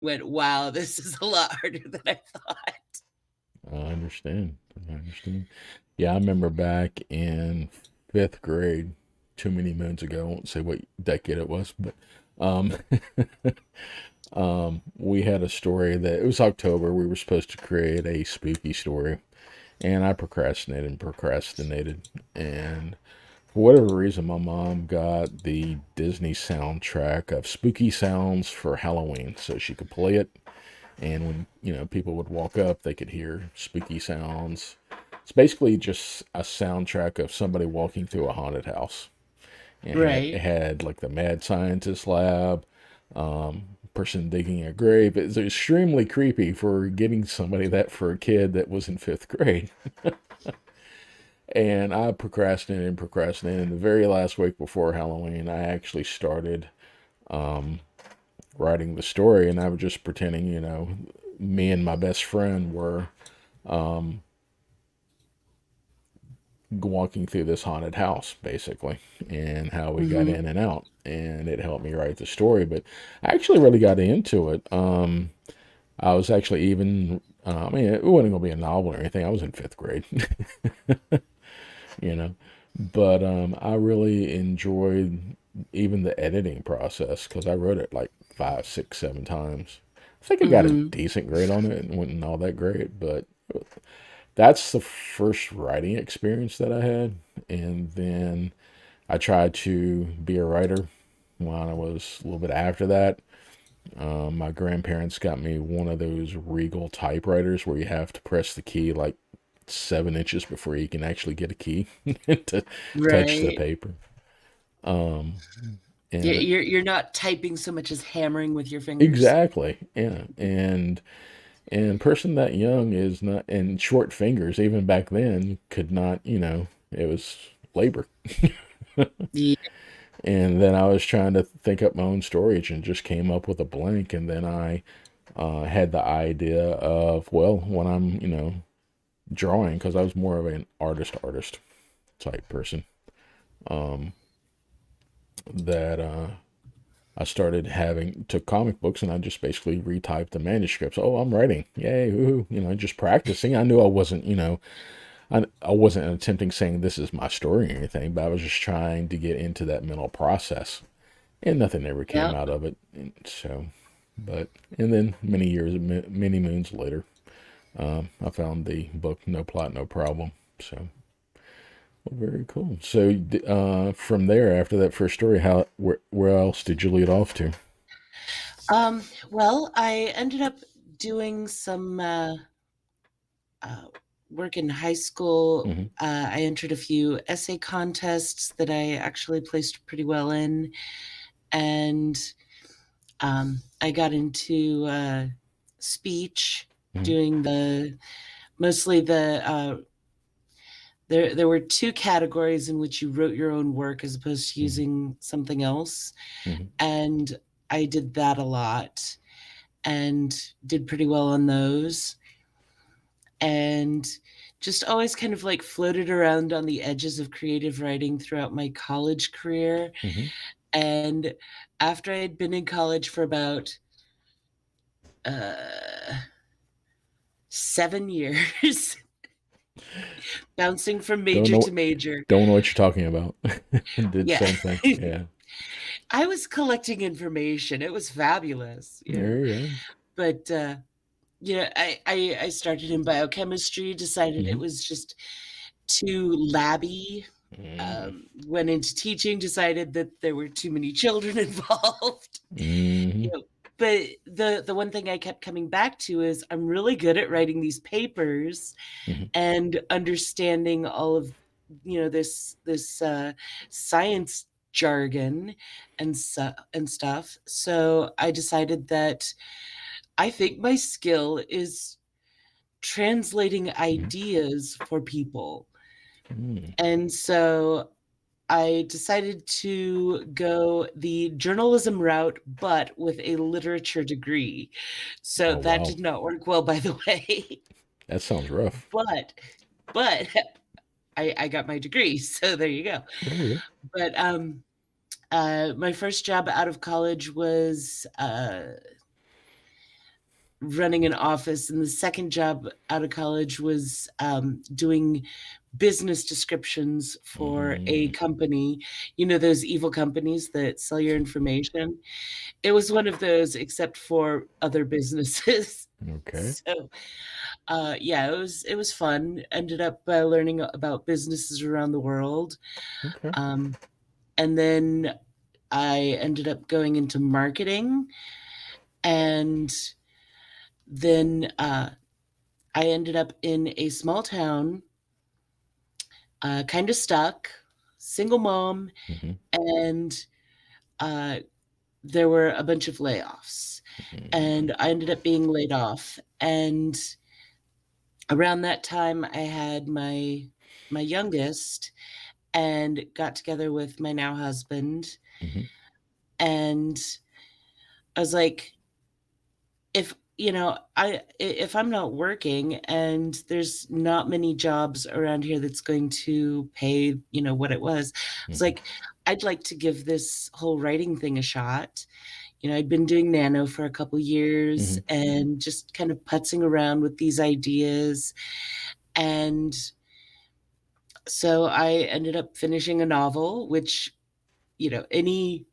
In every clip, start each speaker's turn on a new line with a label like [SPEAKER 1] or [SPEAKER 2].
[SPEAKER 1] went, "Wow, this is a lot harder than I thought."
[SPEAKER 2] I understand. I understand. Yeah, I remember back in fifth grade, too many moons ago. I won't say what decade it was, but um, we had a story that it was October. We were supposed to create a spooky story, and I procrastinated and procrastinated. And for whatever reason, my mom got the Disney soundtrack of spooky sounds for Halloween so she could play it. And when, people would walk up, they could hear spooky sounds. It's basically just a soundtrack of somebody walking through a haunted house. It
[SPEAKER 1] Right.
[SPEAKER 2] had like the mad scientist lab, person digging a grave. It's extremely creepy for getting somebody that for a kid that was in fifth grade. And I procrastinated and procrastinated. And the very last week before Halloween, I actually started writing the story, and I was just pretending, me and my best friend were walking through this haunted house, basically, and how we got
[SPEAKER 1] Mhm.
[SPEAKER 2] in and out. And it helped me write the story. But I actually really got into it. I was actually even, I mean, it wasn't going to be a novel or anything. I was in fifth grade, you know. But I really enjoyed even the editing process because I wrote it like five, six, seven times. I think I got a
[SPEAKER 1] Mhm.
[SPEAKER 2] decent grade on it and wasn't all that great, but that's the first writing experience that I had. And then I tried to be a writer when I was a little bit after that. My grandparents got me one of those Regal typewriters where you have to press the key like 7 inches before you can actually get a key to touch the
[SPEAKER 1] Right.
[SPEAKER 2] paper. Um,
[SPEAKER 1] Y
[SPEAKER 2] and
[SPEAKER 1] you're not typing so much as hammering with your fingers.
[SPEAKER 2] exactly, yeah. And a person that young is not, and short fingers even back then could not, it was labor.
[SPEAKER 1] Ye
[SPEAKER 2] And then I was trying to think up my own storage and just came up with a blank. And then I had the idea of, well, when I'm, drawing, because I was more of an artist type person, um, that I started having took comic books and I just basically retyped the manuscripts. Oh, I'm writing. Yay, woohoo. Just practicing. I knew I wasn't, I wasn't attempting saying this is my story or anything, but I was just trying to get into that mental process. And nothing ever came
[SPEAKER 1] Yep.
[SPEAKER 2] out of it. And so, but, and then many years, many moons later, I found the book No Plot, No Problem. So, well, very cool. So, from there, after that first story, where else did you lead off to?
[SPEAKER 1] Well, I ended up doing some, uh, work in high school.
[SPEAKER 2] Hmm.
[SPEAKER 1] I entered a few essay contests that I actually placed pretty well in, and, I got into, speech,
[SPEAKER 2] Hmm.
[SPEAKER 1] doing mostly there were 2 categories in which you wrote your own work as opposed to
[SPEAKER 2] Hmm.
[SPEAKER 1] using something else,
[SPEAKER 2] Hmm.
[SPEAKER 1] and I did that a lot and did pretty well on those, and just always kind of, like, floated around on the edges of creative writing throughout my college career,
[SPEAKER 2] Hmm.
[SPEAKER 1] and after I had been in college for about, uh, 7 years, bouncing from
[SPEAKER 2] Don't
[SPEAKER 1] major
[SPEAKER 2] know,
[SPEAKER 1] to major.
[SPEAKER 2] don't know what you're talking about. Did
[SPEAKER 1] Yeah.
[SPEAKER 2] same thing. Yeah.
[SPEAKER 1] I was collecting information, it was fabulous, you know?
[SPEAKER 2] There you
[SPEAKER 1] But, yeah, I started in biochemistry,
[SPEAKER 2] go.
[SPEAKER 1] decided it
[SPEAKER 2] Hmm.
[SPEAKER 1] was just too labby, went into teaching, decided that there were too many children involved,
[SPEAKER 2] Hmm.
[SPEAKER 1] you know, but the one thing I kept coming back to is I'm really good at writing these papers
[SPEAKER 2] Hmm.
[SPEAKER 1] and understanding all of, this science jargon and stuff, so I decided that I think my skill is translating
[SPEAKER 2] Hmm.
[SPEAKER 1] ideas for people.
[SPEAKER 2] Hmm.
[SPEAKER 1] And so I decided to go the journalism route, but with a literature degree. So
[SPEAKER 2] Oh,
[SPEAKER 1] that
[SPEAKER 2] wow.
[SPEAKER 1] did not work well, by the way.
[SPEAKER 2] That sounds rough.
[SPEAKER 1] But but I got my degree, so there you go.
[SPEAKER 2] There you
[SPEAKER 1] But, my first job out of college was, running an office, and the second job out of college was doing business descriptions for a
[SPEAKER 2] Mm,
[SPEAKER 1] company. You know, those evil companies that sell your information. It was one of those, except for other businesses.
[SPEAKER 2] okay.
[SPEAKER 1] So, yeah, it was fun. Ended up learning about businesses around the world,
[SPEAKER 2] Okay.
[SPEAKER 1] um, and then I ended up going into marketing, and then I ended up in a small town, kind of stuck, single mom,
[SPEAKER 2] Mm-hmm.
[SPEAKER 1] and uh, there were a bunch of layoffs.
[SPEAKER 2] Mm-hmm.
[SPEAKER 1] And I ended up being laid off. And around that time, I had my youngest and got together with my now husband.
[SPEAKER 2] Mm-hmm.
[SPEAKER 1] And I was like, if I'm not working and there's not many jobs around here that's going to pay, what it was, I was
[SPEAKER 2] Mm-hmm.
[SPEAKER 1] like, I'd like to give this whole writing thing a shot. I'd been doing nano for a couple years
[SPEAKER 2] Mm-hmm.
[SPEAKER 1] and just kind of putzing around with these ideas. And so I ended up finishing a novel, which, any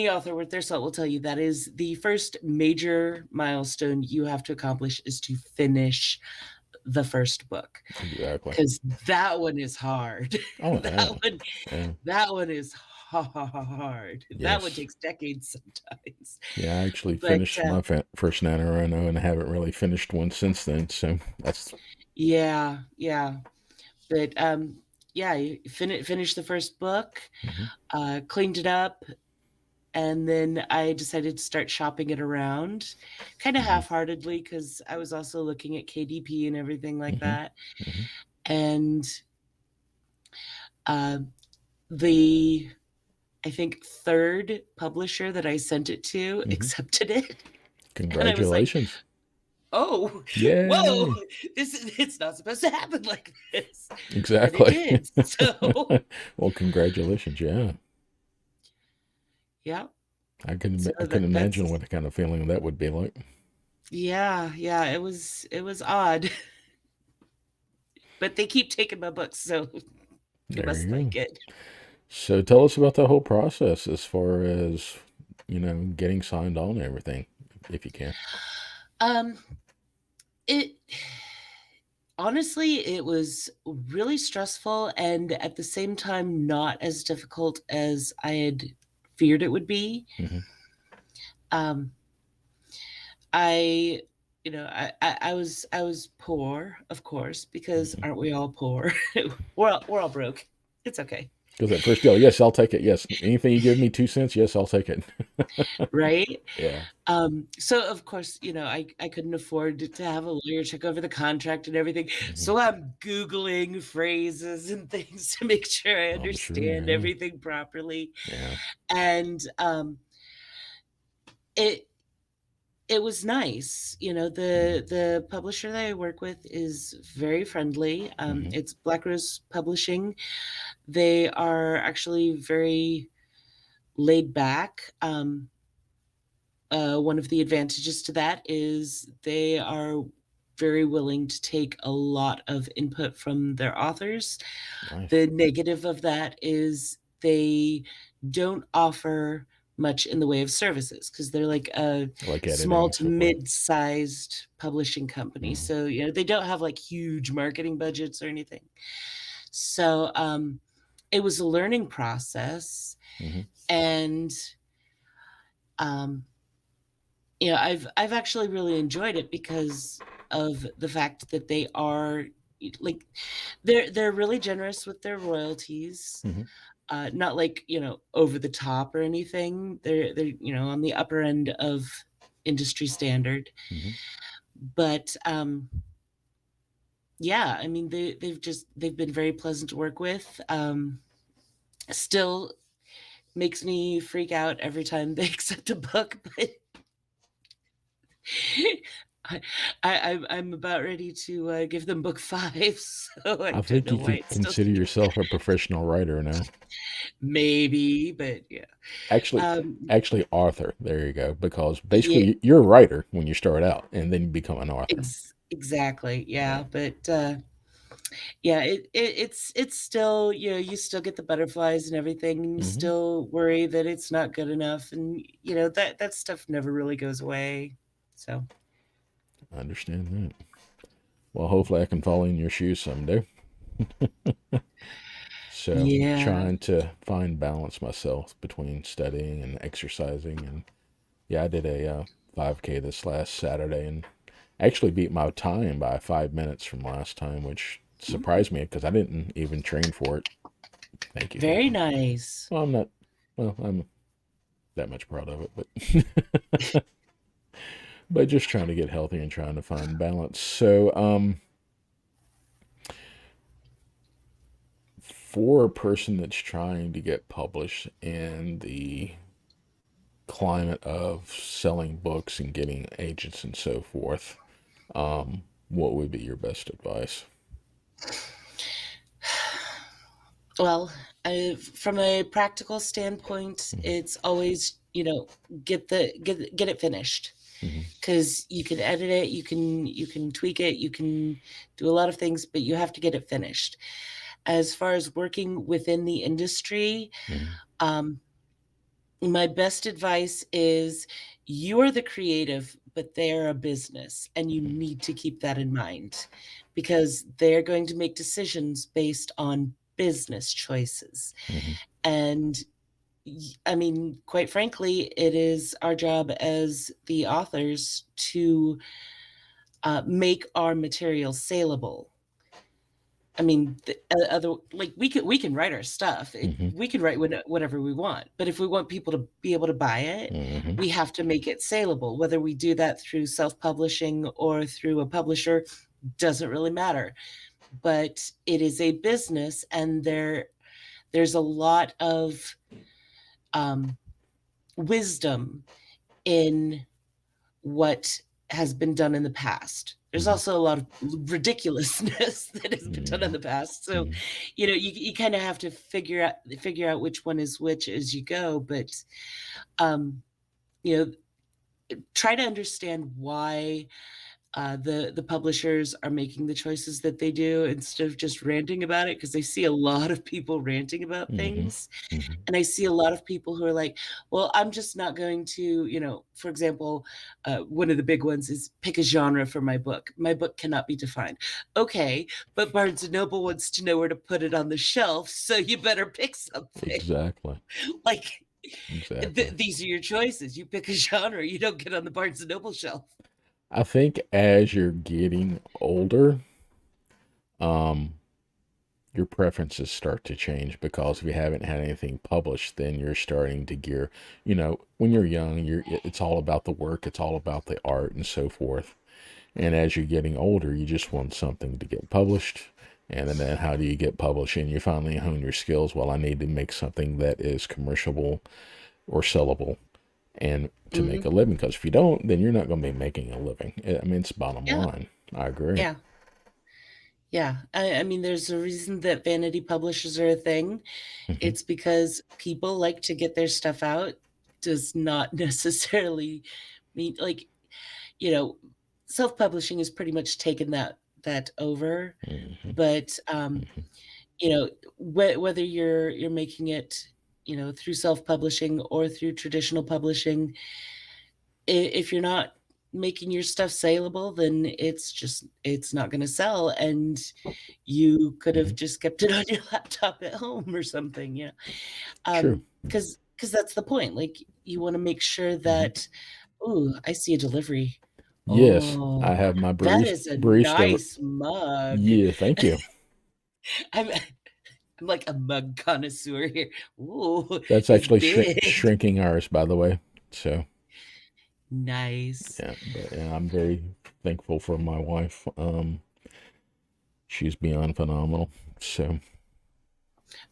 [SPEAKER 1] author worth their salt will tell you that is the first major milestone you have to accomplish, is to finish the first book,
[SPEAKER 2] Exactly.
[SPEAKER 1] because that one is hard.
[SPEAKER 2] Oh
[SPEAKER 1] that
[SPEAKER 2] yeah.
[SPEAKER 1] one
[SPEAKER 2] Yeah.
[SPEAKER 1] that one is hard. That one
[SPEAKER 2] Yes.
[SPEAKER 1] takes decades sometimes.
[SPEAKER 2] Yeah, I actually
[SPEAKER 1] But
[SPEAKER 2] finished my first NaNoWriMo and I haven't really finished one since then. So that's
[SPEAKER 1] yeah, yeah. But yeah, finished the first book,
[SPEAKER 2] hmm
[SPEAKER 1] cleaned it up, and then I decided to start shopping it around, kind of
[SPEAKER 2] hmm
[SPEAKER 1] half-heartedly, because I was also looking at KDP and everything like
[SPEAKER 2] hmm
[SPEAKER 1] that.
[SPEAKER 2] hmm
[SPEAKER 1] And uh, the, I think, third publisher that I sent it to
[SPEAKER 2] hmm
[SPEAKER 1] accepted it, and I was like,
[SPEAKER 2] Congratulations.
[SPEAKER 1] "Oh, whoa!
[SPEAKER 2] Yay.
[SPEAKER 1] It's not supposed to happen like this," but it
[SPEAKER 2] Exactly.
[SPEAKER 1] did. So,
[SPEAKER 2] Well, congratulations. Yeah.
[SPEAKER 1] yeah.
[SPEAKER 2] I
[SPEAKER 1] So
[SPEAKER 2] couldn't imagine
[SPEAKER 1] that's
[SPEAKER 2] what kind of feeling that would be like.
[SPEAKER 1] yeah, yeah. It was odd, but they keep taking my books, so they
[SPEAKER 2] There
[SPEAKER 1] must
[SPEAKER 2] you go.
[SPEAKER 1] like it.
[SPEAKER 2] So tell us about the whole process as far as, getting signed on and everything, if you can.
[SPEAKER 1] Um, it honestly, it was really stressful and at the same time not as difficult as I had feared it would be.
[SPEAKER 2] Hmm
[SPEAKER 1] Um, I I was poor, of course, because
[SPEAKER 2] hmm
[SPEAKER 1] aren't we all poor? We're all broke. It's okay,
[SPEAKER 2] Because that first deal, yes, I'll take it. Yes. Anything you give me 2 cents, yes, I'll take it.
[SPEAKER 1] right?
[SPEAKER 2] Yeah.
[SPEAKER 1] So of course, I couldn't afford to have a lawyer check over the contract and everything.
[SPEAKER 2] hmm
[SPEAKER 1] So I'm Googling phrases and things to make sure I
[SPEAKER 2] I'm sure.
[SPEAKER 1] understand
[SPEAKER 2] Yeah.
[SPEAKER 1] everything properly.
[SPEAKER 2] Yeah.
[SPEAKER 1] And it it was nice.
[SPEAKER 2] hmm
[SPEAKER 1] The publisher that I work with is very friendly.
[SPEAKER 2] hmm
[SPEAKER 1] It's Black Rose Publishing. They are actually very laid back. One of the advantages to that is they are very willing to take a lot of input from their authors.
[SPEAKER 2] Nice.
[SPEAKER 1] The negative of that is they don't offer much in the way of services, because they're like a
[SPEAKER 2] Like editing
[SPEAKER 1] small
[SPEAKER 2] and
[SPEAKER 1] to
[SPEAKER 2] so forth.
[SPEAKER 1] mid-sized publishing company.
[SPEAKER 2] hmm
[SPEAKER 1] So, they don't have like huge marketing budgets or anything. So, it was a learning process,
[SPEAKER 2] hmm
[SPEAKER 1] and um, I've actually really enjoyed it because of the fact that they are like they're really generous with their royalties.
[SPEAKER 2] hmm
[SPEAKER 1] Not like, over the top or anything. They're, on the upper end of industry standard.
[SPEAKER 2] hmm
[SPEAKER 1] But yeah, I mean they've been very pleasant to work with. Still makes me freak out every time they accept a book, but I I'm about ready to, give them book 5, so I
[SPEAKER 2] I
[SPEAKER 1] don't
[SPEAKER 2] think
[SPEAKER 1] know
[SPEAKER 2] you
[SPEAKER 1] why
[SPEAKER 2] could
[SPEAKER 1] it's still
[SPEAKER 2] consider
[SPEAKER 1] here.
[SPEAKER 2] yourself a professional writer now.
[SPEAKER 1] Maybe, but yeah.
[SPEAKER 2] Actually,
[SPEAKER 1] Um,
[SPEAKER 2] actually, author. There you go. Because
[SPEAKER 1] yeah,
[SPEAKER 2] basically, you're a writer when you start out, and then you become an author.
[SPEAKER 1] exactly,
[SPEAKER 2] Yeah.
[SPEAKER 1] yeah, but, yeah, it's still, you still get the butterflies and everything, and you
[SPEAKER 2] Hmm.
[SPEAKER 1] still worry that it's not good enough, and, that stuff never really goes away, so,
[SPEAKER 2] I understand that. Well, hopefully, I can follow in your shoes someday. So,
[SPEAKER 1] yeah.
[SPEAKER 2] trying to find balance myself between studying and exercising. And yeah, I did a 5K this last Saturday and actually beat my time by 5 minutes from last time, which
[SPEAKER 1] Ooh,
[SPEAKER 2] surprised me because I didn't even train for it. Thank you, thank
[SPEAKER 1] very
[SPEAKER 2] you.
[SPEAKER 1] nice.
[SPEAKER 2] Well, I'm not, well, I'm that much proud of it, but just trying to get healthy and trying to find balance. So, for a person that's trying to get published in the climate of selling books and getting agents and so forth, what would be your best advice?
[SPEAKER 1] Well, from a practical standpoint,
[SPEAKER 2] Mm-hmm.
[SPEAKER 1] it's always, get it finished,
[SPEAKER 2] Mm-hmm.
[SPEAKER 1] because you can edit it, you can tweak it, you can do a lot of things, but you have to get it finished. As far as working within the industry,
[SPEAKER 2] Mm-hmm.
[SPEAKER 1] um, my best advice is you are the creative, but they're a business, and you need to keep that in mind because they're going to make decisions based on business choices.
[SPEAKER 2] Mm-hmm.
[SPEAKER 1] And I mean, quite frankly, it is our job as the authors to make our material saleable. I mean, other like we can write our stuff.
[SPEAKER 2] Mm-hmm.
[SPEAKER 1] We can write whatever we want, but if we want people to be able to buy it,
[SPEAKER 2] Mm-hmm.
[SPEAKER 1] we have to make it saleable. Whether we do that through self-publishing or through a publisher doesn't really matter. But it is a business, and there's a lot of um, wisdom in what has been done in the past. There's
[SPEAKER 2] Mm-hmm.
[SPEAKER 1] also a lot of ridiculousness that has been done in
[SPEAKER 2] Mm-hmm.
[SPEAKER 1] the past. So,
[SPEAKER 2] Mm-hmm.
[SPEAKER 1] you kind of have to figure out which one is which as you go. But um, you know, try to understand why the publishers are making the choices that they do instead of just ranting about it, because I see a lot of people ranting about
[SPEAKER 2] Mm-hmm.
[SPEAKER 1] things.
[SPEAKER 2] Mm-hmm.
[SPEAKER 1] And I see a lot of people who are like, well, I'm just not going to, for example, one of the big ones is pick a genre for my book. My book cannot be defined. Okay, but Barnes and Noble wants to know where to put it on the shelf, so you better pick something.
[SPEAKER 2] Exactly.
[SPEAKER 1] Like,
[SPEAKER 2] Exactly.
[SPEAKER 1] these are your choices. You pick a genre, you don't get on the Barnes and Noble shelf.
[SPEAKER 2] I think as you're getting older, um, your preferences start to change because if you haven't had anything published, then you're starting to gear. When you're young, it's all about the work, it's all about the art and so forth. And as you're getting older, you just want something to get published. And then how do you get published? And you finally hone your skills. Well, I need to make something that is commerciable or sellable and to make
[SPEAKER 1] Hmm.
[SPEAKER 2] a living. Because if you don't, then you're not going to be making a living. I mean, it's bottom
[SPEAKER 1] Yeah,
[SPEAKER 2] line. I agree.
[SPEAKER 1] yeah, yeah. I mean, there's a reason that vanity publishers are a thing.
[SPEAKER 2] Hmm.
[SPEAKER 1] It's because people like to get their stuff out. Does not necessarily mean, like, you know, self-publishing has pretty much taken that over.
[SPEAKER 2] Hmm.
[SPEAKER 1] But whether you're making it, through self-publishing or through traditional publishing, if you're not making your stuff saleable, then it's not going to sell, and you could
[SPEAKER 2] Hmm.
[SPEAKER 1] have just kept it on your laptop at home or something,
[SPEAKER 2] True.
[SPEAKER 1] because that's the point. Like, you want to make sure
[SPEAKER 2] Hmm.
[SPEAKER 1] that, oh, I see a delivery.
[SPEAKER 2] Yes, I
[SPEAKER 1] Oh,
[SPEAKER 2] have my
[SPEAKER 1] that is a
[SPEAKER 2] barista.
[SPEAKER 1] nice mug.
[SPEAKER 2] Yeah, thank you.
[SPEAKER 1] I'm I'm like a mug connoisseur here. Ooh,
[SPEAKER 2] That's
[SPEAKER 1] it's
[SPEAKER 2] actually
[SPEAKER 1] big.
[SPEAKER 2] shrinking ours, by the way. So
[SPEAKER 1] Nice.
[SPEAKER 2] yeah, but yeah, I'm very thankful for my wife. She's beyond phenomenal. So.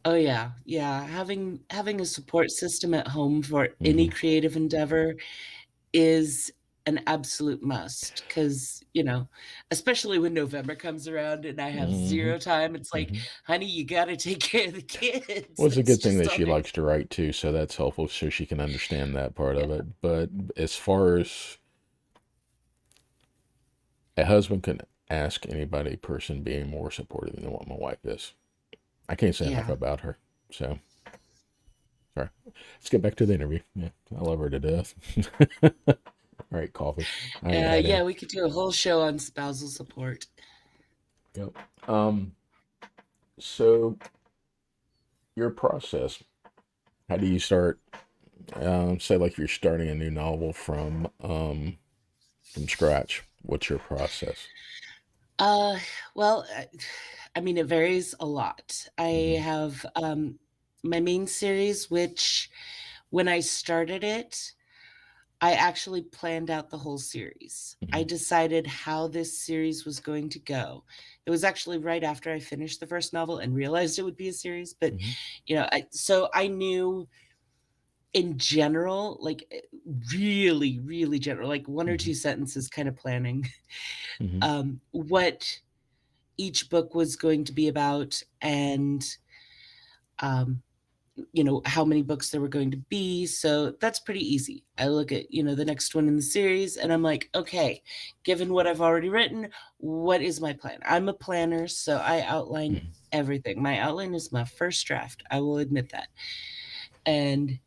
[SPEAKER 1] Oh yeah, yeah. Having a support system at home for any
[SPEAKER 2] Hmm.
[SPEAKER 1] creative endeavor is an absolute must because, especially when November comes around and I have
[SPEAKER 2] Hmm.
[SPEAKER 1] 0 time, it's like,
[SPEAKER 2] Hmm.
[SPEAKER 1] honey, you got to take care of the kids.
[SPEAKER 2] Well, it's a
[SPEAKER 1] That's
[SPEAKER 2] good thing
[SPEAKER 1] just
[SPEAKER 2] that
[SPEAKER 1] all
[SPEAKER 2] she
[SPEAKER 1] there
[SPEAKER 2] likes
[SPEAKER 1] is.
[SPEAKER 2] to write too, so that's helpful, so she can understand that part
[SPEAKER 1] Yeah.
[SPEAKER 2] of it. But as far as a husband can ask anybody, person being more supportive than what my wife is. I can't say enough
[SPEAKER 1] Yeah.
[SPEAKER 2] about her. So, sorry. Let's get back to the interview. Yeah, I love her to death. All right, coffee. I ain't had
[SPEAKER 1] Yeah,
[SPEAKER 2] any.
[SPEAKER 1] we could do a whole show on spousal support.
[SPEAKER 2] Yep. So your process. How do you start? Say like you're starting a new novel from scratch. What's your process?
[SPEAKER 1] Uh, well, I mean, it varies a lot. I
[SPEAKER 2] Mm-hmm.
[SPEAKER 1] have my main series, which when I started it, I actually planned out the whole series. I
[SPEAKER 2] Mm-hmm.
[SPEAKER 1] decided how this series was going to go. It was actually right after I finished the first novel and realized it would be a series, but
[SPEAKER 2] Mm-hmm.
[SPEAKER 1] so I knew in general, like really, really general, like one or
[SPEAKER 2] Mm-hmm.
[SPEAKER 1] two sentences kind of planning
[SPEAKER 2] Mm-hmm.
[SPEAKER 1] what each book was going to be about and um, how many books there were going to be. So that's pretty easy. I look at, the next one in the series and I'm like, okay, given what I've already written, what is my plan? I'm a planner, so I outline
[SPEAKER 2] Mm-hmm.
[SPEAKER 1] everything. My outline is my first draft. I will admit that. And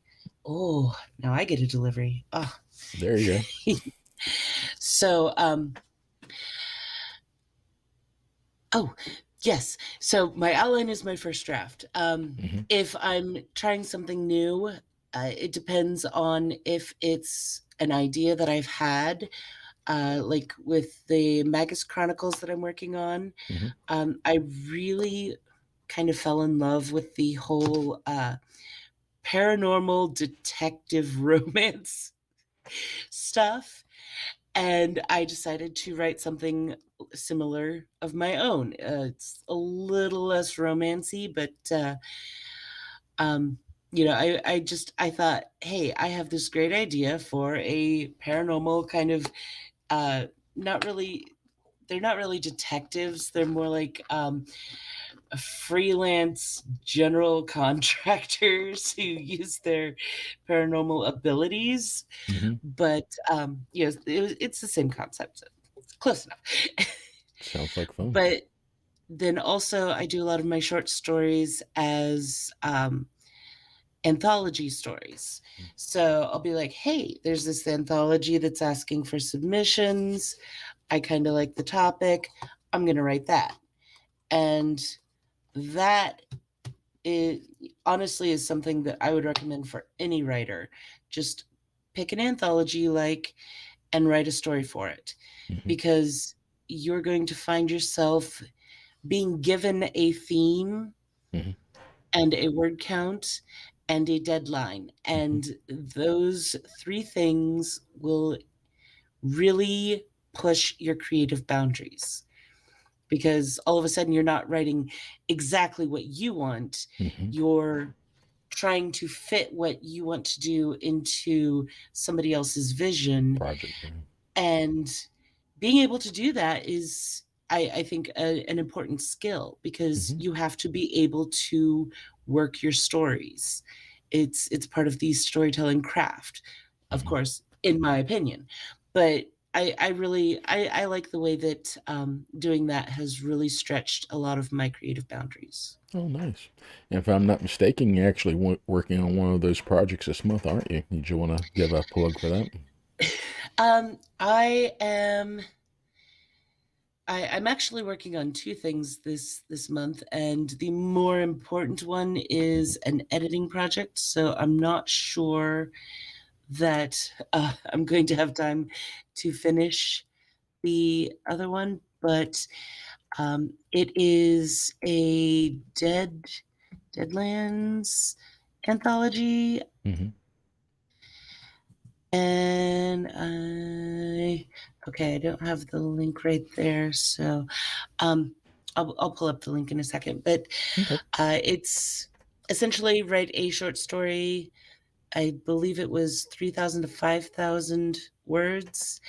[SPEAKER 1] oh, now I get a delivery. Oh.
[SPEAKER 2] There you go.
[SPEAKER 1] So, oh, yes. So my outline is my first draft.
[SPEAKER 2] Mm-hmm.
[SPEAKER 1] If I'm trying something new, it depends on if it's an idea that I've had, like with the Magus Chronicles that I'm working on.
[SPEAKER 2] Mm-hmm.
[SPEAKER 1] I really kind of fell in love with the whole paranormal detective romance stuff. And I decided to write something similar of my own. It's a little less romancy, but um, I thought, hey, I have this great idea for a paranormal kind of uh, not really. They're not really detectives. They're more like freelance general contractors who use their paranormal abilities.
[SPEAKER 2] Mm-hmm.
[SPEAKER 1] But it's the same concept. It's close enough.
[SPEAKER 2] Sounds like fun.
[SPEAKER 1] But then also, I do a lot of my short stories as anthology stories. So I'll be like, hey, there's this anthology that's asking for submissions. I kind of like the topic. I'm going to write that. And that is honestly is something that I would recommend for any writer. Just pick an anthology you like and write a story for it
[SPEAKER 2] Mm-hmm.
[SPEAKER 1] because you're going to find yourself being given a theme
[SPEAKER 2] Mm-hmm.
[SPEAKER 1] and a word count and a deadline.
[SPEAKER 2] Mm-hmm.
[SPEAKER 1] And those three things will really push your creative boundaries because all of a sudden you're not writing exactly what you want.
[SPEAKER 2] Mm-hmm.
[SPEAKER 1] You're trying to fit what you want to do into somebody else's vision.
[SPEAKER 2] Project. Yeah.
[SPEAKER 1] And being able to do that is, I think, an important skill because
[SPEAKER 2] Mm-hmm.
[SPEAKER 1] you have to be able to work your stories. It's part of the storytelling craft, of
[SPEAKER 2] Mm-hmm.
[SPEAKER 1] course, in my opinion. But I really I like the way that doing that has really stretched a lot of my creative boundaries.
[SPEAKER 2] Oh, nice. If I'm not mistaken, you're actually working on one of those projects this month, aren't you? Did you want to give a plug for that?
[SPEAKER 1] I am I'm actually working on two things this month, and the more important one
[SPEAKER 2] Mm-hmm.
[SPEAKER 1] is an editing project. So I'm not sure that I'm going to have time to finish the other one, but it is a Deadlands anthology,
[SPEAKER 2] Mm-hmm.
[SPEAKER 1] and I don't have the link right there, so um, I'll pull up the link in a second. But
[SPEAKER 2] Okay.
[SPEAKER 1] it's essentially write a short story I believe it was 3,000 to 5,000 words,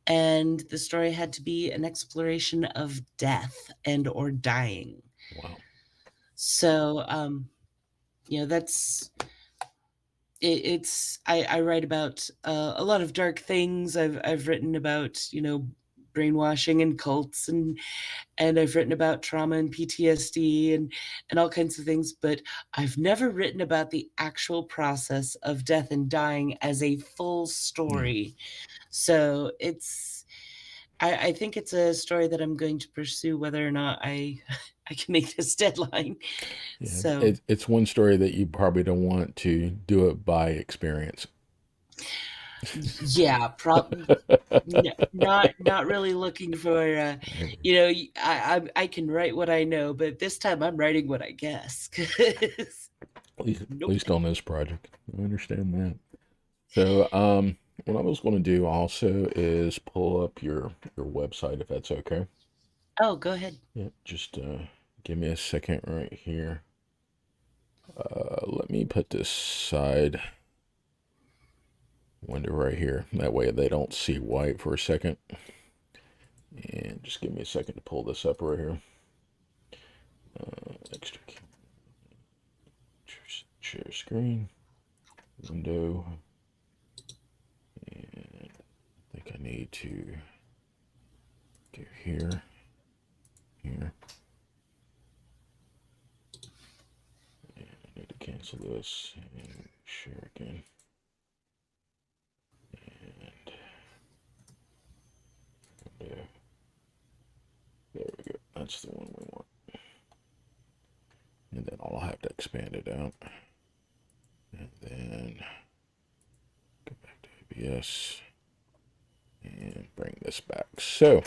[SPEAKER 1] and the story had to be an exploration of death and or dying.
[SPEAKER 2] Wow.
[SPEAKER 1] So, that's I write about a lot of dark things. I've written about brainwashing and cults, and I've written about trauma and PTSD and all kinds of things, but I've never written about the actual process of death and dying as a full
[SPEAKER 2] Yeah.
[SPEAKER 1] story. So I think it's a story that I'm going to pursue whether or not I I can make this deadline.
[SPEAKER 2] Yeah.
[SPEAKER 1] So
[SPEAKER 2] It's one story that you probably don't want to do it by experience.
[SPEAKER 1] yeah, not really looking for I can write what I know, but this time I'm writing what I guess. 'Cause
[SPEAKER 2] At
[SPEAKER 1] nope.
[SPEAKER 2] least on this project. I understand that. So, what I was going to do also is pull up your website if that's okay.
[SPEAKER 1] Oh, go ahead.
[SPEAKER 2] Yeah, just give me a second right here. Let me put this side window right here. That way they don't see white for a second. And just give me a second to pull this up right here. Extra share screen, window, and I think I need to go here, here. And I need to cancel this and share again. And there, there we go. That's the one we want. And then I'll have to expand it out. And then go back to ABS and bring this back. So,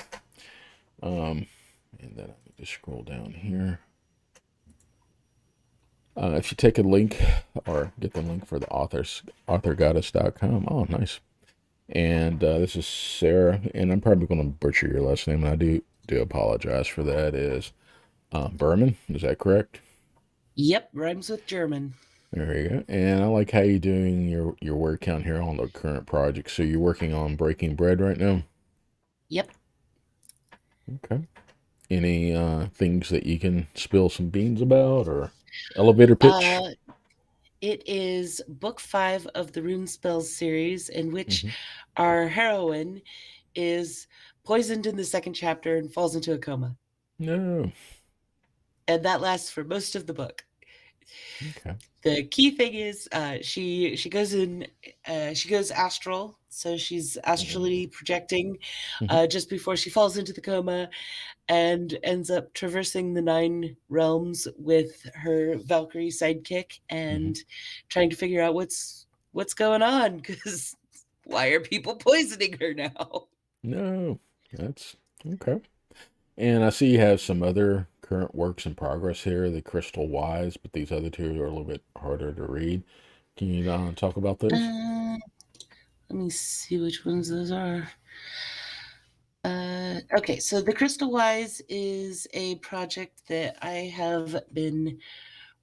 [SPEAKER 2] and then I need to scroll down here. If you take a link or get the link for the authorgoddess.com. Oh, nice. And this is Sarah, and I'm probably going to butcher your last name, and I do apologize for that. Is Berman? Is that correct?
[SPEAKER 1] Yep, rhymes with German.
[SPEAKER 2] There you go. And I like how you're doing your word count here on the current project. So you're working on Breaking Bread right now.
[SPEAKER 1] Yep.
[SPEAKER 2] Okay. Any things that you can spill some beans about, or elevator pitch?
[SPEAKER 1] Uh, it is book 5 of the Rune Spells series, in which
[SPEAKER 2] Hmm.
[SPEAKER 1] our heroine is poisoned in the second chapter and falls into a coma.
[SPEAKER 2] No.
[SPEAKER 1] And that lasts for most of the book.
[SPEAKER 2] Okay.
[SPEAKER 1] The key thing is she goes in she goes astral, so she's astrally projecting
[SPEAKER 2] Hmm.
[SPEAKER 1] just before she falls into the coma, and ends up traversing the 9 realms with her Valkyrie sidekick
[SPEAKER 2] Hmm.
[SPEAKER 1] and trying to figure out what's going on, because why are people poisoning her now?
[SPEAKER 2] No. That's okay. And I see you have some other current works in progress here, the Crystal Wise, but these other two are a little bit harder to read. Can you talk about those?
[SPEAKER 1] Uh, Let me see which ones those are. Okay, so the Crystal Wise is a project that I have been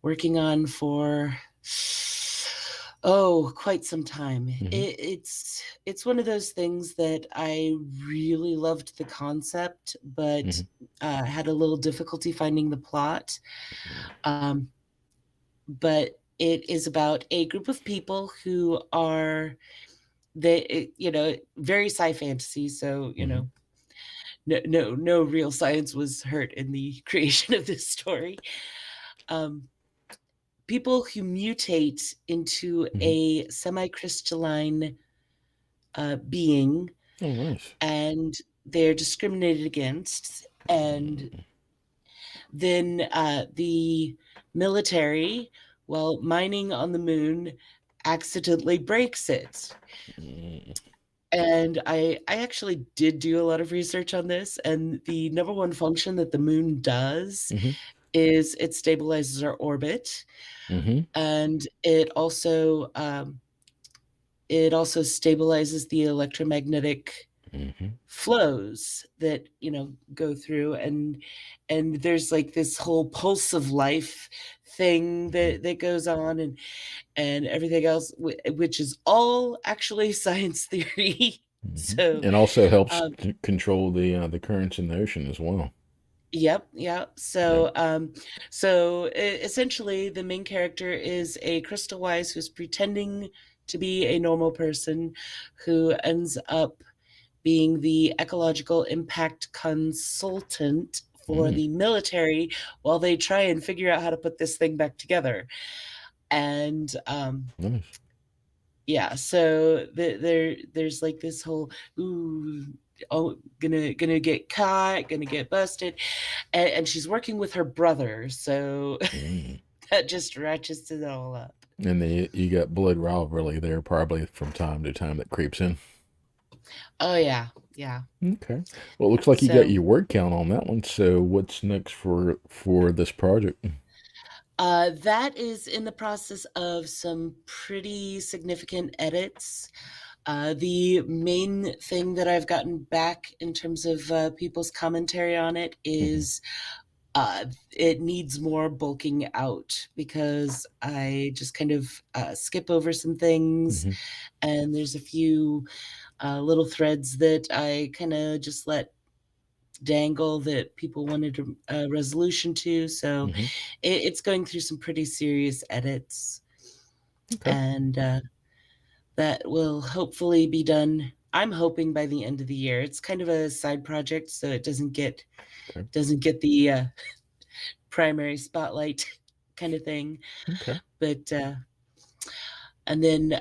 [SPEAKER 1] working on for quite some time.
[SPEAKER 2] Hmm.
[SPEAKER 1] It's one of those things that I really loved the concept, but
[SPEAKER 2] Hmm.
[SPEAKER 1] had a little difficulty finding the plot. Um, but it is about a group of people who are very sci fantasy. So
[SPEAKER 2] Hmm.
[SPEAKER 1] no real science was hurt in the creation of this story. Um, People who mutate into
[SPEAKER 2] Hmm.
[SPEAKER 1] a semi-crystalline being,
[SPEAKER 2] Oh, nice.
[SPEAKER 1] and they're discriminated against, and then the military, while mining on the moon, accidentally breaks it.
[SPEAKER 2] Mm-hmm.
[SPEAKER 1] And I actually did do a lot of research on this, and the number one function that the moon does is it stabilizes our orbit,
[SPEAKER 2] Hmm.
[SPEAKER 1] and it also stabilizes the electromagnetic.
[SPEAKER 2] Mm-hmm.
[SPEAKER 1] flows that go through, and there's like this whole pulse of life thing
[SPEAKER 2] Mm-hmm.
[SPEAKER 1] that goes on, and everything else, which is all actually science theory.
[SPEAKER 2] Mm-hmm.
[SPEAKER 1] So
[SPEAKER 2] And also helps
[SPEAKER 1] um
[SPEAKER 2] control the currents in the ocean as well.
[SPEAKER 1] yep, yep.
[SPEAKER 2] Yep.
[SPEAKER 1] Essentially the main character is a crystal wise who's pretending to be a normal person, who ends up being the ecological impact consultant for
[SPEAKER 2] Mm,
[SPEAKER 1] the military while they try and figure out how to put this thing back together. And
[SPEAKER 2] nice.
[SPEAKER 1] yeah, so there's like this whole, ooh, oh, gonna get caught, gonna get busted, and she's working with her brother, so
[SPEAKER 2] Mm.
[SPEAKER 1] that just ratchets it all up.
[SPEAKER 2] And then you got blood rivalry there, probably from time to time that creeps in.
[SPEAKER 1] Oh yeah, yeah.
[SPEAKER 2] Okay. Well, it looks like you got
[SPEAKER 1] So
[SPEAKER 2] your word count on that one. So what's next for this project?
[SPEAKER 1] that is in the process of some pretty significant edits. The main thing that I've gotten back in terms of people's commentary on it
[SPEAKER 2] Mm-hmm.
[SPEAKER 1] is it needs more bulking out, because I just kind of skip over some things,
[SPEAKER 2] Mm-hmm.
[SPEAKER 1] and there's a few little threads that I kind of just let dangle that people wanted a resolution to. So
[SPEAKER 2] Mm-hmm.
[SPEAKER 1] it's going through some pretty serious edits,
[SPEAKER 2] Okay.
[SPEAKER 1] and that will hopefully be done. I'm hoping by the end of the year. It's kind of a side project, so it
[SPEAKER 2] Okay.
[SPEAKER 1] doesn't get the primary spotlight kind of thing.
[SPEAKER 2] Okay.
[SPEAKER 1] But and then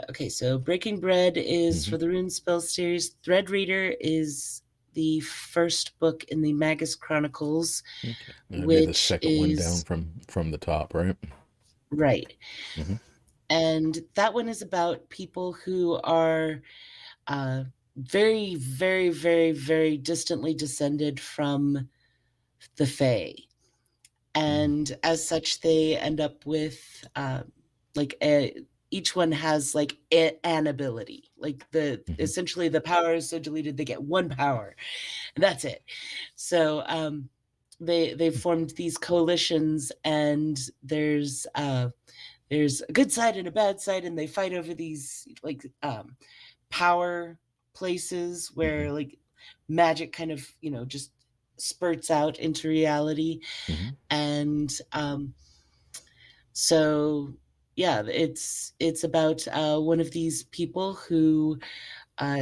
[SPEAKER 1] okay, so Breaking Bread is
[SPEAKER 2] Mm-hmm.
[SPEAKER 1] for the Rune Spell series. Thread Reader is the first book in the Magus Chronicles,
[SPEAKER 2] Okay. That'd be the
[SPEAKER 1] which
[SPEAKER 2] second one down
[SPEAKER 1] is
[SPEAKER 2] from the top, right?
[SPEAKER 1] right.
[SPEAKER 2] Mm-hmm.
[SPEAKER 1] And that one is about people who are uh, very, very, very, very distantly descended from the Fae. And as such, they end up with like each one has like an ability. Like the
[SPEAKER 2] Mm-hmm.
[SPEAKER 1] essentially the power is so deleted they get one power, and that's it. So they formed these coalitions, and there's a good side and a bad side, and they fight over these like power places
[SPEAKER 2] Mm-hmm.
[SPEAKER 1] where like magic kind of just spurts out into reality.
[SPEAKER 2] Mm-hmm.
[SPEAKER 1] And so yeah, it's about one of these people who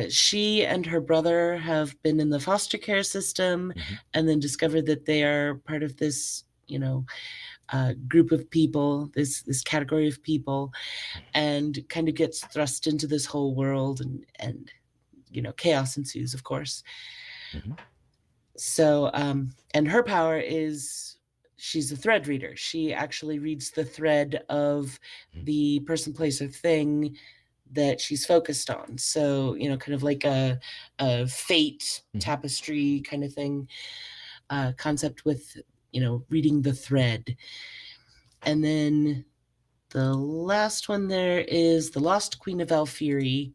[SPEAKER 1] she and her brother have been in the foster care system,
[SPEAKER 2] Mm-hmm.
[SPEAKER 1] and then discovered that they are part of this group of people, this category of people, and kind of gets thrust into this whole world, and chaos ensues, of course.
[SPEAKER 2] Mm-hmm.
[SPEAKER 1] So and her power is she's a thread reader. She actually reads the thread of the person, place, or thing that she's focused on. So kind of like a fate
[SPEAKER 2] Mm-hmm.
[SPEAKER 1] tapestry kind of thing, concept with reading the thread. And then the last one there is The Lost Queen of Alfiri,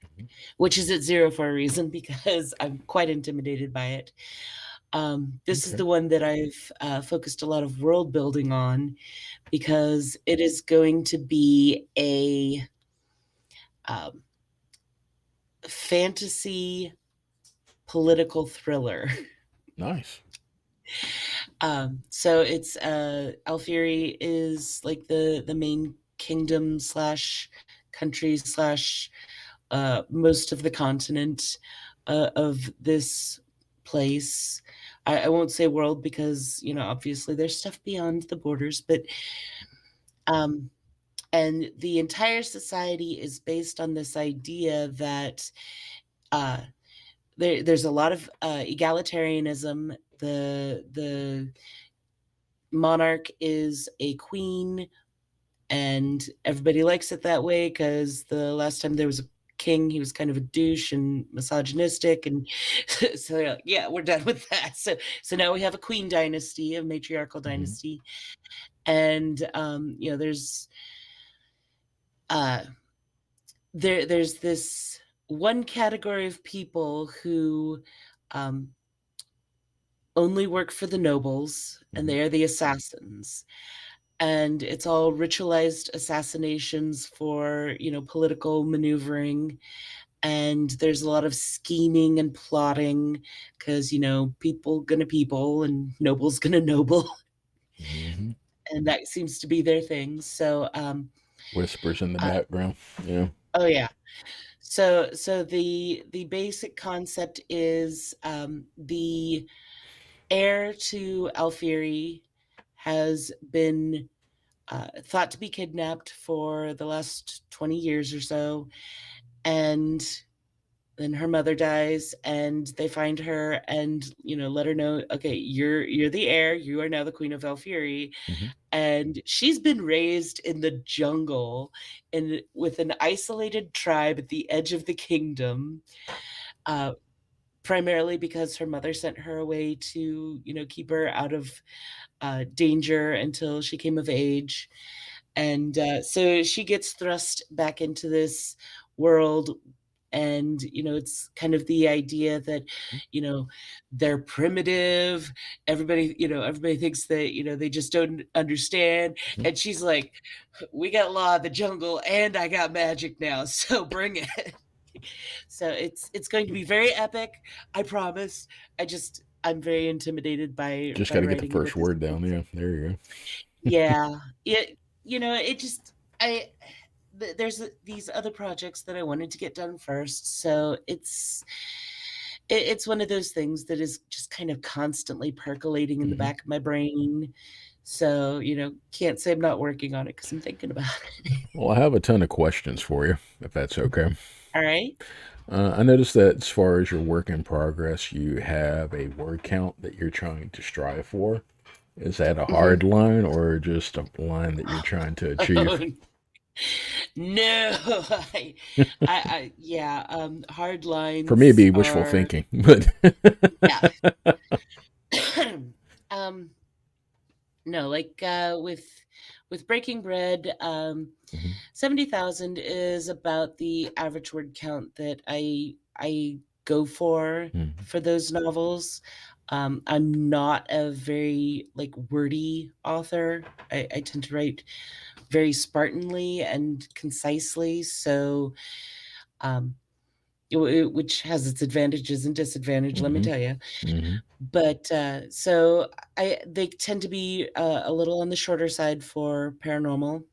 [SPEAKER 2] Mm-hmm.
[SPEAKER 1] which is at zero for a reason because I'm quite intimidated by it. This is
[SPEAKER 2] Okay.
[SPEAKER 1] the one that I've focused a lot of world building on, because it is going to be a um, fantasy political thriller.
[SPEAKER 2] Nice.
[SPEAKER 1] So it's Alfiri is like the main kingdom slash country slash most of the continent of this place. I won't say world because obviously there's stuff beyond the borders, but um, and the entire society is based on this idea that uh, there's a lot of egalitarianism. The monarch is a queen, and everybody likes it that way because the last time there was a king, he was kind of a douche and misogynistic, and so they're like, yeah, we're done with that. So now we have a queen dynasty, a matriarchal
[SPEAKER 2] Mm-hmm.
[SPEAKER 1] dynasty, and there's uh there's this one category of people who um, only work for the nobles, and
[SPEAKER 2] Hmm.
[SPEAKER 1] they are the assassins. And it's all ritualized assassinations for, political maneuvering. And there's a lot of scheming and plotting because, people gonna people and nobles gonna noble.
[SPEAKER 2] Hmm.
[SPEAKER 1] And that seems to be their thing. So,
[SPEAKER 2] Whispers in the
[SPEAKER 1] uh,
[SPEAKER 2] background. Yeah.
[SPEAKER 1] oh yeah. So the basic concept is the heir to Alfieri has been thought to be kidnapped for the last 20 years or so. And then her mother dies and they find her and let her know, okay, you're the heir, you are now the queen of Alfieri.
[SPEAKER 2] Hmm.
[SPEAKER 1] And she's been raised in the jungle and with an isolated tribe at the edge of the kingdom, uh, primarily because her mother sent her away to keep her out of danger until she came of age. And so she gets thrust back into this world. And it's kind of the idea that you know they're primitive. Everybody thinks that they just don't understand.
[SPEAKER 2] Hmm.
[SPEAKER 1] And she's like, we got law of the jungle and I got magic now, so bring it. So it's going to be very epic, I promise. I'm very intimidated by
[SPEAKER 2] Just got
[SPEAKER 1] by
[SPEAKER 2] to get the
[SPEAKER 1] writing it
[SPEAKER 2] first
[SPEAKER 1] at this
[SPEAKER 2] word
[SPEAKER 1] point.
[SPEAKER 2] down. Yeah, there you
[SPEAKER 1] Yeah. It just I there's these other projects that I wanted to get done first. So it's one of those things that is just kind of constantly percolating in
[SPEAKER 2] go.
[SPEAKER 1] the
[SPEAKER 2] Hmm.
[SPEAKER 1] back of my brain. So, can't say I'm not working on it because I'm thinking about it.
[SPEAKER 2] Well, I have a ton of questions for you, if that's okay.
[SPEAKER 1] All right.
[SPEAKER 2] I noticed that as far as your work in progress, you have a word count that you're trying to strive for. Is that a hard
[SPEAKER 1] Mhm.
[SPEAKER 2] line or just a line that you're trying to
[SPEAKER 1] Oh,
[SPEAKER 2] achieve?
[SPEAKER 1] no. Yeah, hard
[SPEAKER 2] For me, it'd
[SPEAKER 1] lines
[SPEAKER 2] be wishful
[SPEAKER 1] are,
[SPEAKER 2] thinking, but
[SPEAKER 1] yeah. um, no, like with Breaking Bread,
[SPEAKER 2] Mhm,
[SPEAKER 1] 70,000 is about the average word count that I go
[SPEAKER 2] mhm,
[SPEAKER 1] for those novels. I'm not a very like wordy author. I tend to write very spartanly and concisely. So, um, which has its advantages and disadvantages, let me
[SPEAKER 2] mhm,
[SPEAKER 1] tell you.
[SPEAKER 2] mhm,
[SPEAKER 1] But so they tend to be a little on the shorter side for paranormal.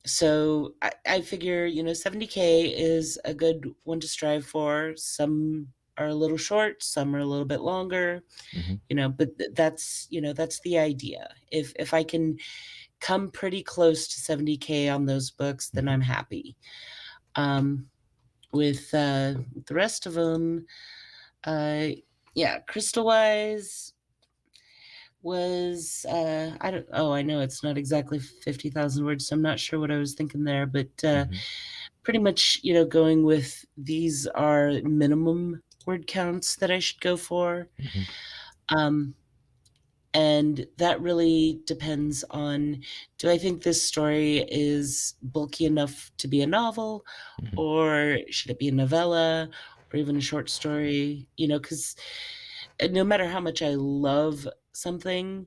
[SPEAKER 1] So I figure 70K is a good one to strive for. Some are a little short, some are a little bit longer.
[SPEAKER 2] mhm,
[SPEAKER 1] But that's the idea. If I can come pretty close to 70K on those books, then
[SPEAKER 2] mhm,
[SPEAKER 1] I'm happy. Um, with the rest of them, uh, yeah, Crystal Wise was I don't oh I know it's not exactly 50,000 words, so I'm not sure what I was thinking there, but
[SPEAKER 2] mhm,
[SPEAKER 1] pretty much going with these are minimum word counts that I should go for.
[SPEAKER 2] mhm,
[SPEAKER 1] Um, And that really depends on, do I think this story is bulky enough to be a novel,
[SPEAKER 2] mhm,
[SPEAKER 1] or should it be a novella or even a short story? Because no matter how much I love something,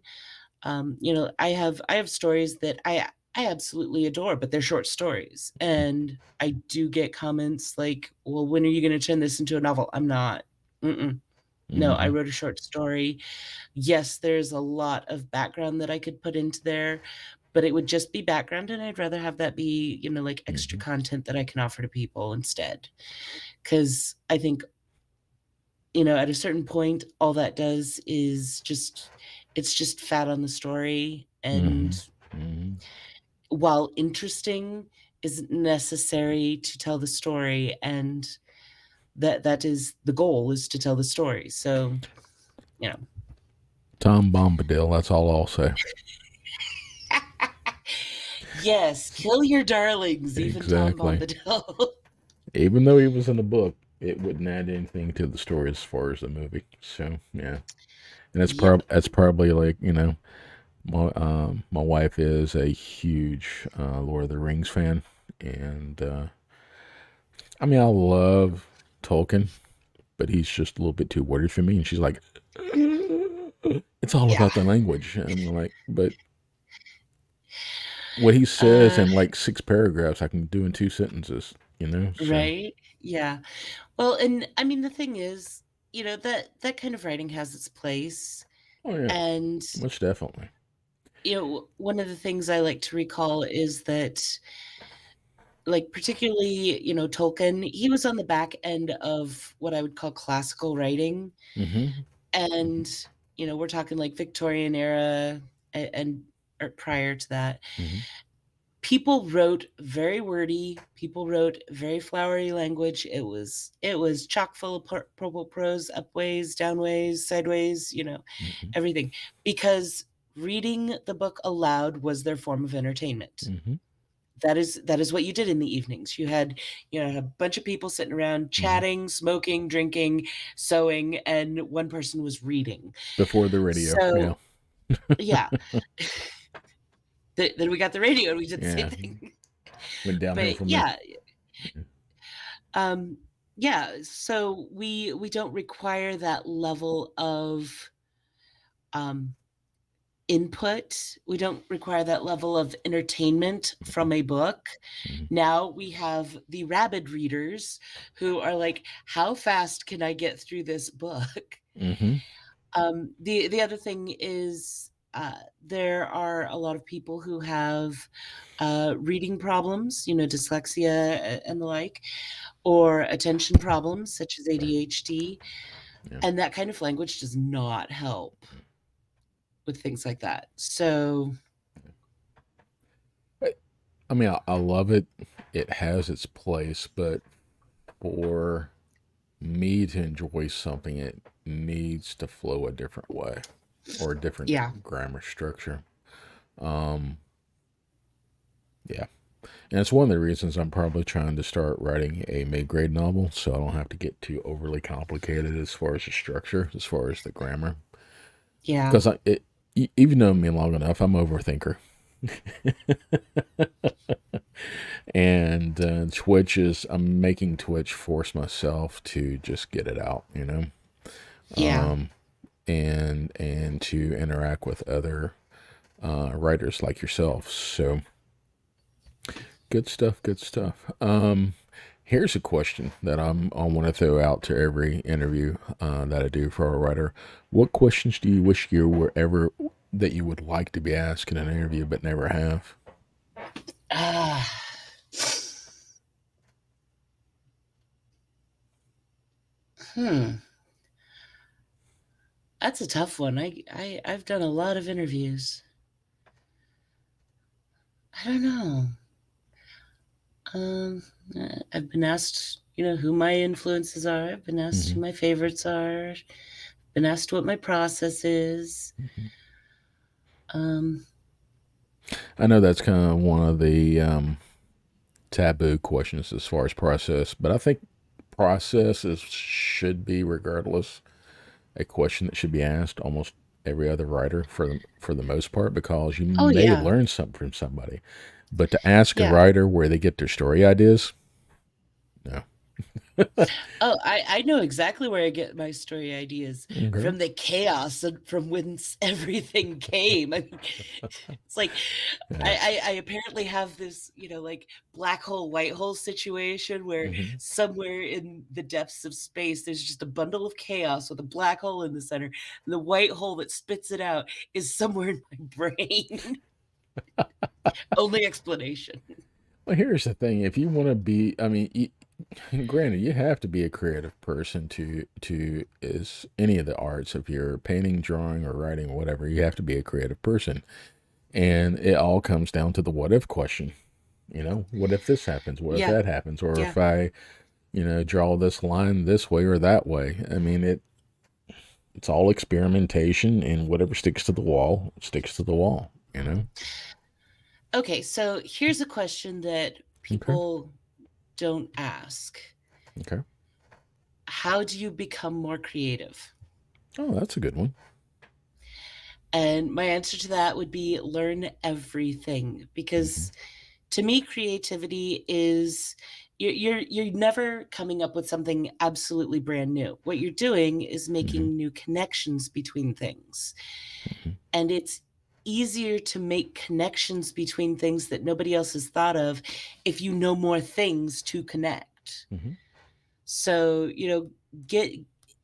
[SPEAKER 1] I have stories that I absolutely adore, but they're short stories. And I do get comments like, well, when are you going to turn this into a novel? I'm not. Mm-mm. No, I
[SPEAKER 2] mhm,
[SPEAKER 1] wrote a short story. Yes, there's a lot of background that I could put into there, but it would just be background, and I'd rather have that be, like extra
[SPEAKER 2] mhm,
[SPEAKER 1] content that I can offer to people instead. Because I think, at a certain point, all that does is it's just fat on the story. And
[SPEAKER 2] mhm, mhm,
[SPEAKER 1] while interesting, isn't necessary to tell the story. And that is the goal, is to tell the story. So, you know.
[SPEAKER 2] Tom Bombadil, that's all I'll say.
[SPEAKER 1] Yes, kill your darlings, even Tom
[SPEAKER 2] Exactly.
[SPEAKER 1] Bombadil.
[SPEAKER 2] Even though he was in the book, it wouldn't add anything to the story as far as the movie. So yeah, and
[SPEAKER 1] Yep.
[SPEAKER 2] that's probably like my wife is a huge Lord of the Rings fan, and I mean, I love Tolkien, but he's just a little bit too wordy for me. And she's like, it's all
[SPEAKER 1] Yeah.
[SPEAKER 2] about the language. And I'm like, but what he says
[SPEAKER 1] Uh,
[SPEAKER 2] in like 6 paragraphs, I can do in 2 sentences, you know? So,
[SPEAKER 1] right. Yeah. Well, and I mean, the thing is, that kind of writing has its place.
[SPEAKER 2] oh, yeah,
[SPEAKER 1] And,
[SPEAKER 2] most definitely.
[SPEAKER 1] one of the things I like to recall is that, like, particularly, Tolkien, he was on the back end of what I would call classical writing.
[SPEAKER 2] Mm
[SPEAKER 1] And, we're talking like Victorian era and or prior to that.
[SPEAKER 2] hmm. Mm hmm.
[SPEAKER 1] People wrote very wordy, people wrote very flowery language. It was chock full of purple prose, upways, downways, sideways,
[SPEAKER 2] Mm hmm.
[SPEAKER 1] everything, because reading the book aloud was their form of entertainment.
[SPEAKER 2] Mm hmm.
[SPEAKER 1] That is what you did in the evenings. You had, a bunch of people sitting around
[SPEAKER 2] Mm hmm.
[SPEAKER 1] chatting, smoking, drinking, sewing, and one person was reading.
[SPEAKER 2] Before the radio. Yeah.
[SPEAKER 1] So, yeah. Then we got the radio and we did the same
[SPEAKER 2] Yeah.
[SPEAKER 1] thing.
[SPEAKER 2] Went downhill
[SPEAKER 1] But
[SPEAKER 2] from there.
[SPEAKER 1] yeah, um, yeah, so we don't require that level of, um, input. We don't require that level of entertainment from a book.
[SPEAKER 2] Mm
[SPEAKER 1] Now we have the rabid readers who are like, "How fast can I get through this book?"
[SPEAKER 2] hmm. Mm hmm.
[SPEAKER 1] The other thing is, there are a lot of people who have, reading problems, dyslexia and the like, or attention problems such as ADHD,
[SPEAKER 2] Yeah.
[SPEAKER 1] and that kind of language does not help with things like that. So,
[SPEAKER 2] I mean, I love it. It has its place, but for me to enjoy something, it needs to flow a different way or a different
[SPEAKER 1] yeah.
[SPEAKER 2] grammar structure. Um, yeah. And it's one of the reasons I'm probably trying to start writing a mid grade novel so I don't have to get too overly complicated as far as the structure, as far as the grammar.
[SPEAKER 1] Yeah.
[SPEAKER 2] Because even though me long enough, I'm an overthinker. And Twitch is, I'm making Twitch force myself to just get it out, you know?
[SPEAKER 1] Yeah.
[SPEAKER 2] Um, and to interact with other writers like yourself. So good stuff. Good stuff. Here's a question that I want to throw out to every interview that I do for a writer. What questions do you wish you were ever that you would like to be asked in an interview but never have?
[SPEAKER 1] Ah. Hmm. That's a tough one. I've done a lot of interviews. I don't know. Um, I've been asked, who my influences are. I've been asked
[SPEAKER 2] Hmm.
[SPEAKER 1] who my favorites are. Been asked what my process is.
[SPEAKER 2] Hmm.
[SPEAKER 1] Um,
[SPEAKER 2] I know that's kind of one of the taboo questions as far as process, but I think process should be, regardless, a question that should be asked almost every other writer for the most part, because you
[SPEAKER 1] oh
[SPEAKER 2] may
[SPEAKER 1] yeah,
[SPEAKER 2] learn something from somebody. But to ask a
[SPEAKER 1] yeah.
[SPEAKER 2] writer where they get their story ideas, no.
[SPEAKER 1] Oh, I know exactly where I get my story ideas
[SPEAKER 2] Okay.
[SPEAKER 1] from the chaos and from whence everything came. I mean, it's like
[SPEAKER 2] Yeah.
[SPEAKER 1] I apparently have this, like black hole, white hole situation where
[SPEAKER 2] Hmm.
[SPEAKER 1] somewhere in the depths of space, there's just a bundle of chaos with a black hole in the center. And the white hole that spits it out is somewhere in my brain. Only explanation.
[SPEAKER 2] Well, here's the thing: if you want to be, I mean, granted, you have to be a creative person to is any of the arts. If you're painting, drawing, or writing, or whatever, you have to be a creative person, and it all comes down to the what if question. You know, what if this happens? What if
[SPEAKER 1] Yeah,
[SPEAKER 2] that happens? Or
[SPEAKER 1] yeah.
[SPEAKER 2] if I, draw this line this way or that way? I mean, it's all experimentation, and whatever sticks to the wall sticks to the wall. You know.
[SPEAKER 1] Okay, so here's a question that
[SPEAKER 2] Okay.
[SPEAKER 1] people don't ask.
[SPEAKER 2] Okay.
[SPEAKER 1] How do you become more creative?
[SPEAKER 2] Oh, that's a good one.
[SPEAKER 1] And my answer to that would be learn everything,
[SPEAKER 2] Hmm.
[SPEAKER 1] because to me creativity is, you're never coming up with something absolutely brand new. What you're doing is
[SPEAKER 2] Hmm.
[SPEAKER 1] making new connections between things.
[SPEAKER 2] Hmm.
[SPEAKER 1] And it's easier to make connections between things that nobody else has thought of if you know more things to connect.
[SPEAKER 2] Hmm.
[SPEAKER 1] So, get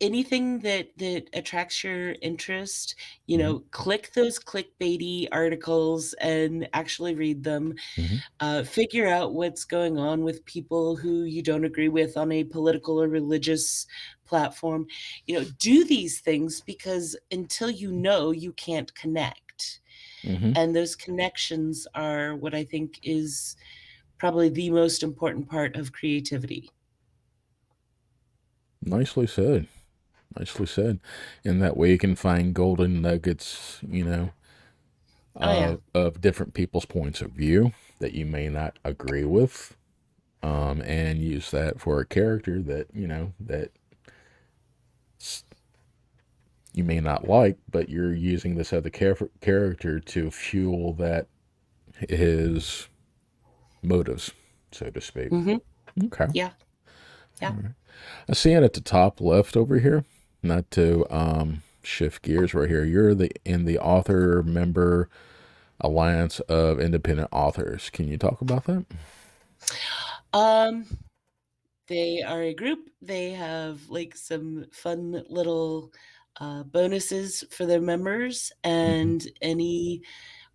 [SPEAKER 1] anything that attracts your interest,
[SPEAKER 2] Hmm.
[SPEAKER 1] click those clickbaity articles and actually read them.
[SPEAKER 2] Hmm.
[SPEAKER 1] Figure out what's going on with people who you don't agree with on a political or religious platform. Do these things because until you know, you can't connect.
[SPEAKER 2] Hmm.
[SPEAKER 1] And those connections are what I think is probably the most important part of creativity.
[SPEAKER 2] Nicely said. Nicely said. In that way, you can find golden nuggets,
[SPEAKER 1] Oh, yeah.
[SPEAKER 2] of different people's points of view that you may not agree with, and use that for a character that that you may not like, but you're using this other character to fuel that his motives, so to speak.
[SPEAKER 1] Hmm.
[SPEAKER 2] Okay.
[SPEAKER 1] Yeah. Yeah.
[SPEAKER 2] I see it at the top left over here. Not to shift gears right here. You're in the author member alliance of independent authors. Can you talk about that?
[SPEAKER 1] Um, they are a group. They have like some fun little bonuses for their members,
[SPEAKER 2] Hmm.
[SPEAKER 1] and any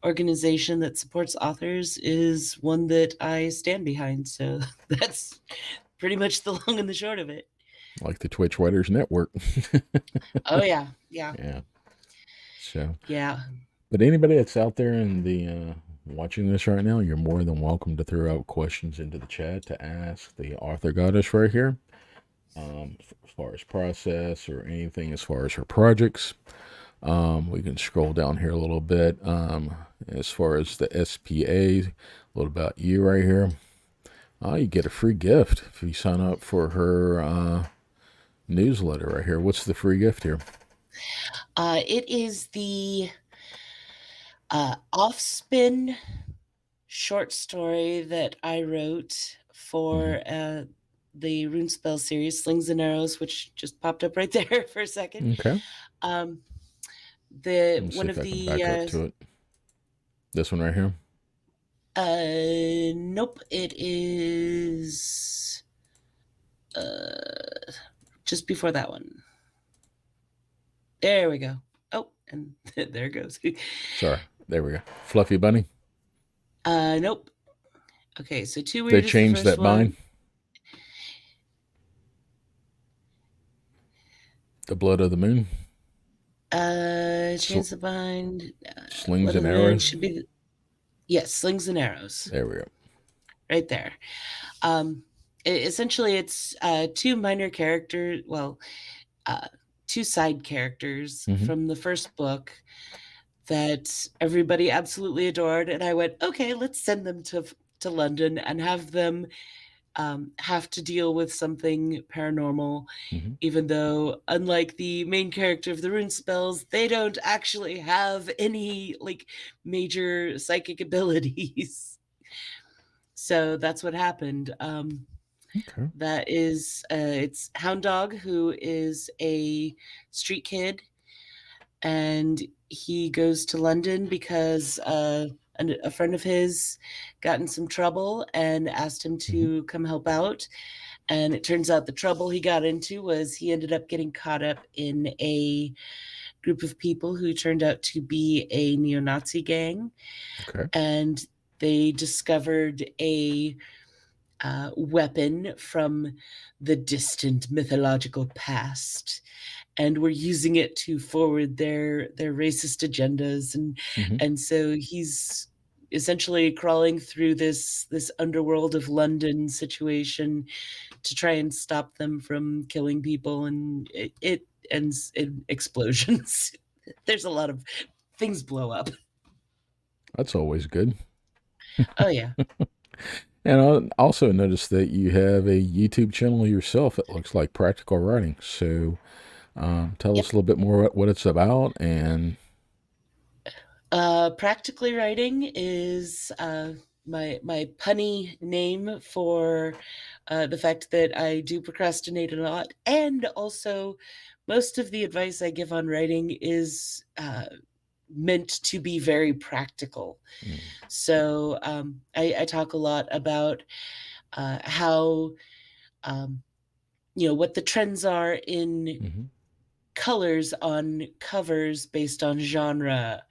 [SPEAKER 1] organization that supports authors is one that I stand behind. So that's pretty much the long and the short of it.
[SPEAKER 2] Like the Twitch Writers Network.
[SPEAKER 1] Oh, yeah. Yeah.
[SPEAKER 2] Yeah. So,
[SPEAKER 1] Yeah.
[SPEAKER 2] but anybody that's out there in the watching this right now, you're more than welcome to throw out questions into the chat to ask the author goddess right here. As far as process or anything as far as her projects. We can scroll down here a little bit. As far as the SPA, a little about you right here. You get a free gift if you sign up for her newsletter right here. What's the free gift here?
[SPEAKER 1] It is the Offspin short story that I wrote
[SPEAKER 2] Hmm.
[SPEAKER 1] for the Runespell series, Slings and Arrows, which just popped up right there for a second.
[SPEAKER 2] Okay.
[SPEAKER 1] Um, the
[SPEAKER 2] Let me see
[SPEAKER 1] one
[SPEAKER 2] if
[SPEAKER 1] of
[SPEAKER 2] I can
[SPEAKER 1] the
[SPEAKER 2] back up to it. This one right here.
[SPEAKER 1] nope, it is just before that one. There we go. Oh, and there it goes.
[SPEAKER 2] Sorry. There we go. Fluffy Bunny.
[SPEAKER 1] Nope. Okay, so Too
[SPEAKER 2] They
[SPEAKER 1] Weird is the
[SPEAKER 2] changed
[SPEAKER 1] first
[SPEAKER 2] that bind.
[SPEAKER 1] one.
[SPEAKER 2] The Blood of the Moon.
[SPEAKER 1] Chance
[SPEAKER 2] Sl-
[SPEAKER 1] of Bind,
[SPEAKER 2] slings
[SPEAKER 1] Blood of
[SPEAKER 2] and
[SPEAKER 1] the Moon
[SPEAKER 2] Arrows.
[SPEAKER 1] should be, yes, Slings and Arrows,
[SPEAKER 2] There we go.
[SPEAKER 1] right there. Um, Essentially, it's two minor characters, well, uh, two side characters
[SPEAKER 2] Hmm.
[SPEAKER 1] from the first book that everybody absolutely adored, and I went, okay, let's send them to London and have them have to deal with something paranormal,
[SPEAKER 2] Hmm.
[SPEAKER 1] even though, unlike the main character of the rune spells, they don't actually have any like major psychic abilities. So that's what happened.
[SPEAKER 2] Okay.
[SPEAKER 1] That is, it's Hound Dog, who is a street kid, and he goes to London because a friend of his got in some trouble and asked him
[SPEAKER 2] Hmm.
[SPEAKER 1] to come help out. And it turns out the trouble he got into was he ended up getting caught up in a group of people who turned out to be a neo Nazi gang.
[SPEAKER 2] Okay.
[SPEAKER 1] And they discovered a weapon from the distant mythological past and were using it to forward their racist agendas,
[SPEAKER 2] Hmm.
[SPEAKER 1] and so he's essentially crawling through this underworld of London situation to try and stop them from killing people, and it ends in explosions. There's a lot of things blow up.
[SPEAKER 2] That's always good.
[SPEAKER 1] Oh, yeah.
[SPEAKER 2] And I also noticed that you have a YouTube channel yourself. It looks like practical writing. So tell us
[SPEAKER 1] Yep.
[SPEAKER 2] a little bit more what it's about. And
[SPEAKER 1] Practically writing is my punny name for the fact that I do procrastinate a lot, and also most of the advice I give on writing is meant to be very practical.
[SPEAKER 2] Mm,
[SPEAKER 1] So I talk a lot about how what the trends are in
[SPEAKER 2] hmm
[SPEAKER 1] colors on covers based on genre,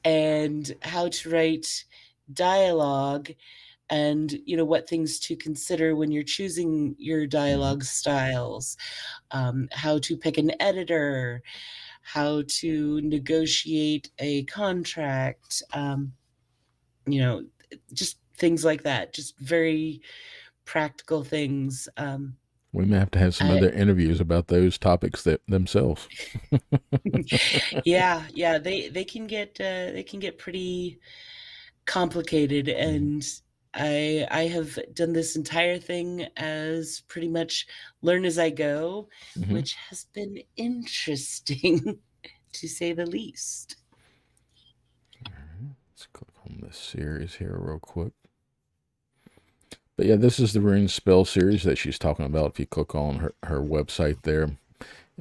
[SPEAKER 1] and how to write dialogue, and what things to consider when you're choosing your
[SPEAKER 2] hmm
[SPEAKER 1] dialogue styles, how to pick an editor, how to negotiate a contract, you know just things like that, just very practical things.
[SPEAKER 2] We may have to have some
[SPEAKER 1] I,
[SPEAKER 2] other interviews about those topics that themselves.
[SPEAKER 1] yeah, yeah, they can get pretty complicated,
[SPEAKER 2] hmm
[SPEAKER 1] and I have done this entire thing as pretty much learn as I go,
[SPEAKER 2] hmm
[SPEAKER 1] which has been interesting to say the least.
[SPEAKER 2] Let's click on this series here real quick. But yeah, this is the rune spell series that she's talking about. If you click on her website there,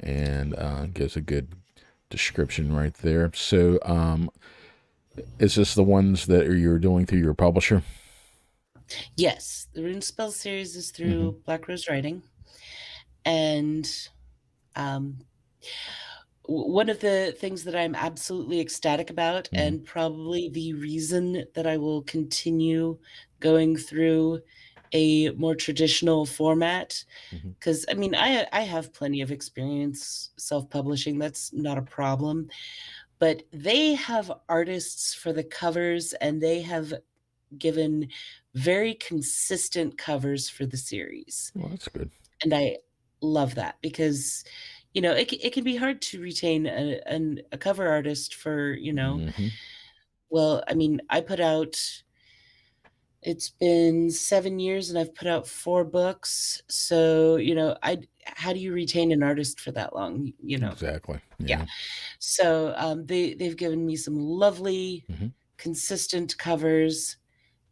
[SPEAKER 2] and gives a good description right there. So, is this the ones that you're doing through your publisher?
[SPEAKER 1] Yes, the Rune Spell series is
[SPEAKER 2] hmm
[SPEAKER 1] through Black Rose Writing, and um, one of the things that I'm absolutely ecstatic about,
[SPEAKER 2] hmm
[SPEAKER 1] and probably the reason that I will continue going through a more traditional format,
[SPEAKER 2] hmm
[SPEAKER 1] because I mean, I have plenty of experience self-publishing. That's not a problem. But they have artists for the covers, and they have given very consistent covers for the series.
[SPEAKER 2] Well, that's good.
[SPEAKER 1] And I love that because, it can be hard to retain a cover artist for,
[SPEAKER 2] hmm
[SPEAKER 1] well, I mean, it's been 7 years and I've put out 4 books. So, how do you retain an artist for that long?
[SPEAKER 2] Exactly.
[SPEAKER 1] Yeah.
[SPEAKER 2] Yeah.
[SPEAKER 1] So they've given me some lovely,
[SPEAKER 2] hmm
[SPEAKER 1] consistent covers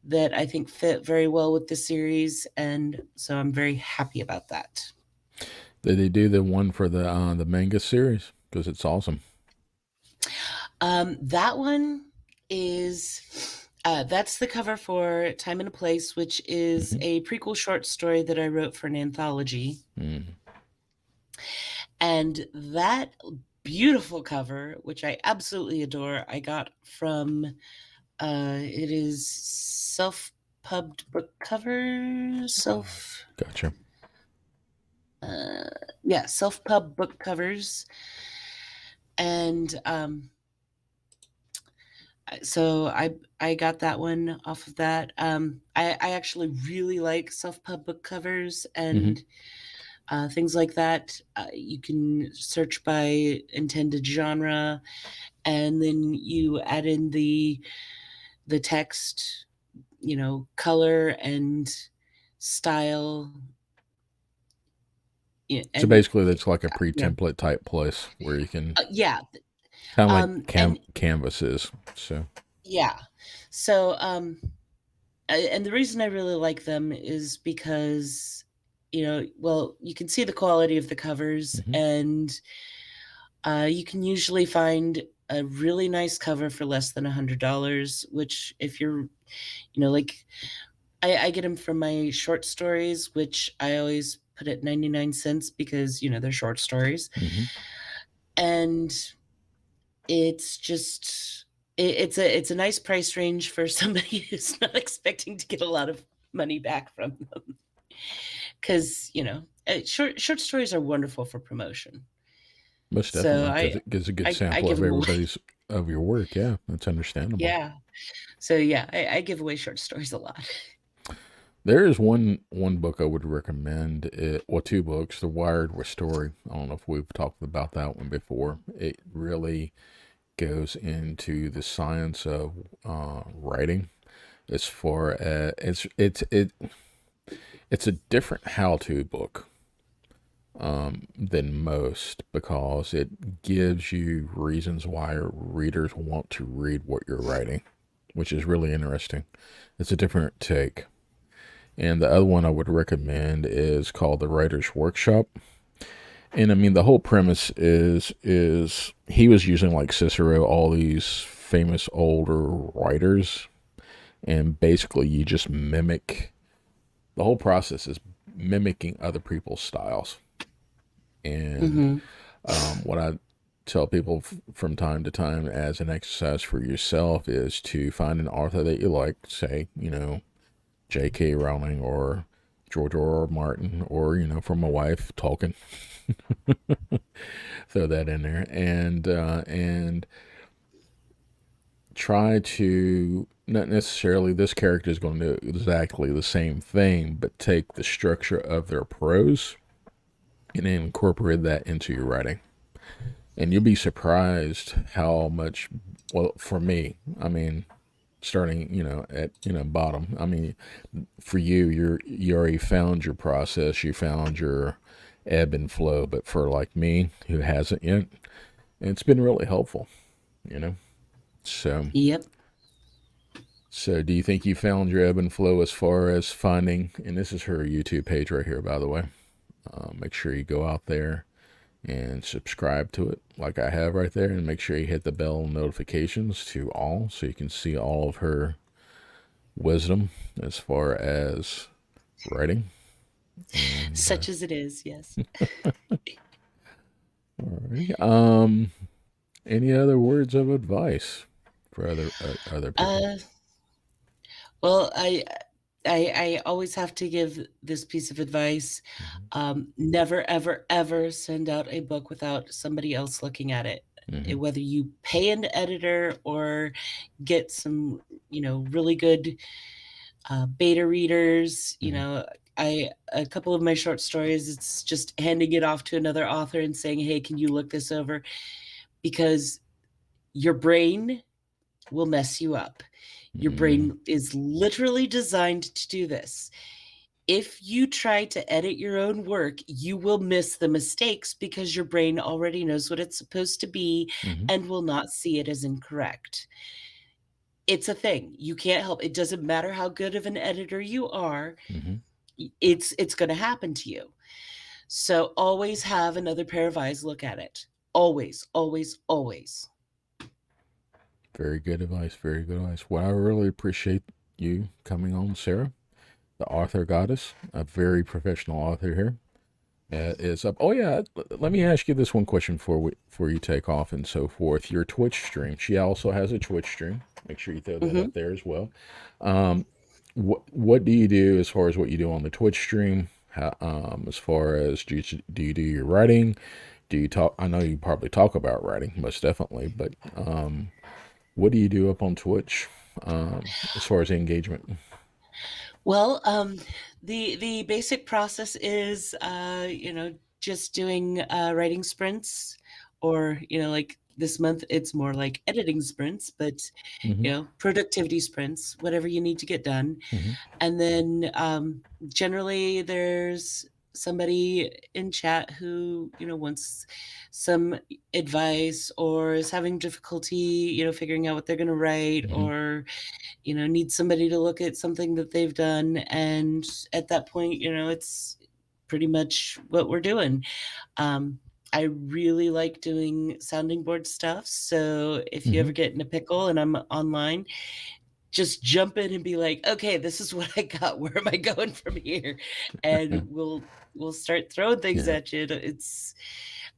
[SPEAKER 1] that I think fit very well with the series, and so I'm very happy about that.
[SPEAKER 2] Did they do the one for the manga series? Because it's awesome.
[SPEAKER 1] That one is that's the cover for Time and a Place, which is
[SPEAKER 2] hmm
[SPEAKER 1] a prequel short story that I wrote for an anthology.
[SPEAKER 2] hmm
[SPEAKER 1] And that beautiful cover, which I absolutely adore, I got from it is self-pubbed book cover,
[SPEAKER 2] Gotcha.
[SPEAKER 1] uh, yeah, self-pub book covers. And so I got that one off of that. I actually really like self-pub book covers
[SPEAKER 2] hmm
[SPEAKER 1] and things like that. You can search by intended genre, and then you add in the text, color and style,
[SPEAKER 2] So
[SPEAKER 1] and
[SPEAKER 2] basically, that's like a
[SPEAKER 1] you know,
[SPEAKER 2] pre-template type place where you can
[SPEAKER 1] yeah,
[SPEAKER 2] kind of like
[SPEAKER 1] and
[SPEAKER 2] canvases. So.
[SPEAKER 1] yeah. So and the reason I really like them is because, well, you can see the quality of the covers,
[SPEAKER 2] hmm
[SPEAKER 1] and you can usually find a really nice cover for less than $100. Which, if you're, like, I get them from my short stories, which I always put at 99 cents because they're short stories,
[SPEAKER 2] hmm
[SPEAKER 1] and it's just it's a nice price range for somebody who's not expecting to get a lot of money back from them. Because short stories are wonderful for promotion.
[SPEAKER 2] Most
[SPEAKER 1] So
[SPEAKER 2] definitely, because it gives a good
[SPEAKER 1] I
[SPEAKER 2] sample
[SPEAKER 1] give
[SPEAKER 2] of
[SPEAKER 1] them away.
[SPEAKER 2] everybody's of your work. Yeah, that's understandable.
[SPEAKER 1] Yeah. So yeah, I give away short stories a lot.
[SPEAKER 2] There is one book I would recommend. Well, two books. The Wired with Story. I don't know if we've talked about that one before. It really goes into the science of writing. As far as it's a different how to book than most because it gives you reasons why readers want to read what you're writing. which is really interesting. It's a different take. And the other one I would recommend is called the Writer's Workshop. And I mean, the whole premise is he was using like Cicero, all these famous older writers, and basically you just mimic. The whole process is mimicking other people's styles. And
[SPEAKER 1] Hmm.
[SPEAKER 2] what I tell people from time to time as an exercise for yourself is to find an author that you like, say, J.K. Rowling or George R. R. Martin, or from my wife, Tolkien. Throw that in there, and try to not necessarily this character is going to do exactly the same thing, but take the structure of their prose and incorporate that into your writing. And you'll be surprised how much. Well, for me, I mean, starting at bottom. I mean, for you, you already found your process. You found your ebb and flow. But for like me, who hasn't yet, it's been really helpful. You know. So
[SPEAKER 1] Yep.
[SPEAKER 2] so do you think you found your ebb and flow as far as finding? And this is her YouTube page right here, by the way. Make sure you go out there and subscribe to it like I have right there, and make sure you hit the bell notifications to all so you can see all of her wisdom as far as writing. And
[SPEAKER 1] Such as it is, yes.
[SPEAKER 2] all right. Any other words of advice for other people?
[SPEAKER 1] Uh, well, I always have to give this piece of advice. Never, ever, ever send out a book without somebody else looking at it.
[SPEAKER 2] Mm-hmm.
[SPEAKER 1] Whether you pay an editor or get some, really good beta readers,
[SPEAKER 2] Mm-hmm.
[SPEAKER 1] a couple of my short stories, it's just handing it off to another author and saying, "Hey, can you look this over?" Because your brain will mess you up. Your
[SPEAKER 2] Mm-hmm.
[SPEAKER 1] brain is literally designed to do this. If you try to edit your own work, you will miss the mistakes because your brain already knows what it's supposed to be
[SPEAKER 2] Mm-hmm.
[SPEAKER 1] and will not see it as incorrect. It's a thing. You can't help it. Doesn't matter how good of an editor you are,
[SPEAKER 2] Mm-hmm.
[SPEAKER 1] it's going to happen to you. So always have another pair of eyes look at it. Always, always, always.
[SPEAKER 2] Very good advice. Very good advice. Well, I really appreciate you coming on, Sarah, the author goddess, a very professional author here. Is up. Oh yeah, let me ask you this one question before you take off and so forth. Your Twitch stream. She also has a Twitch stream. Make sure you throw that
[SPEAKER 1] Hmm.
[SPEAKER 2] up there as well. Um, what do you do as far as what you do on the Twitch stream? As far as do you do your writing? Do you talk? I know you probably talk about writing, most definitely, but what do you do up on Twitch as far as engagement?
[SPEAKER 1] Well, the basic process is, just doing writing sprints, or like this month, it's more like editing sprints, but
[SPEAKER 2] Mm-hmm.
[SPEAKER 1] productivity sprints, whatever you need to get done.
[SPEAKER 2] Mm-hmm.
[SPEAKER 1] And then generally there's somebody in chat who wants some advice or is having difficulty figuring out what they're going to write,
[SPEAKER 2] Mm-hmm.
[SPEAKER 1] or need somebody to look at something that they've done. And at that point, it's pretty much what we're doing. um, I really like doing sounding board stuff, so if you
[SPEAKER 2] Mm-hmm.
[SPEAKER 1] ever get in a pickle and I'm online, just jump in and be like, "Okay, this is what I got. Where am I going from here?" And we'll start throwing things
[SPEAKER 2] Yeah.
[SPEAKER 1] at you. It's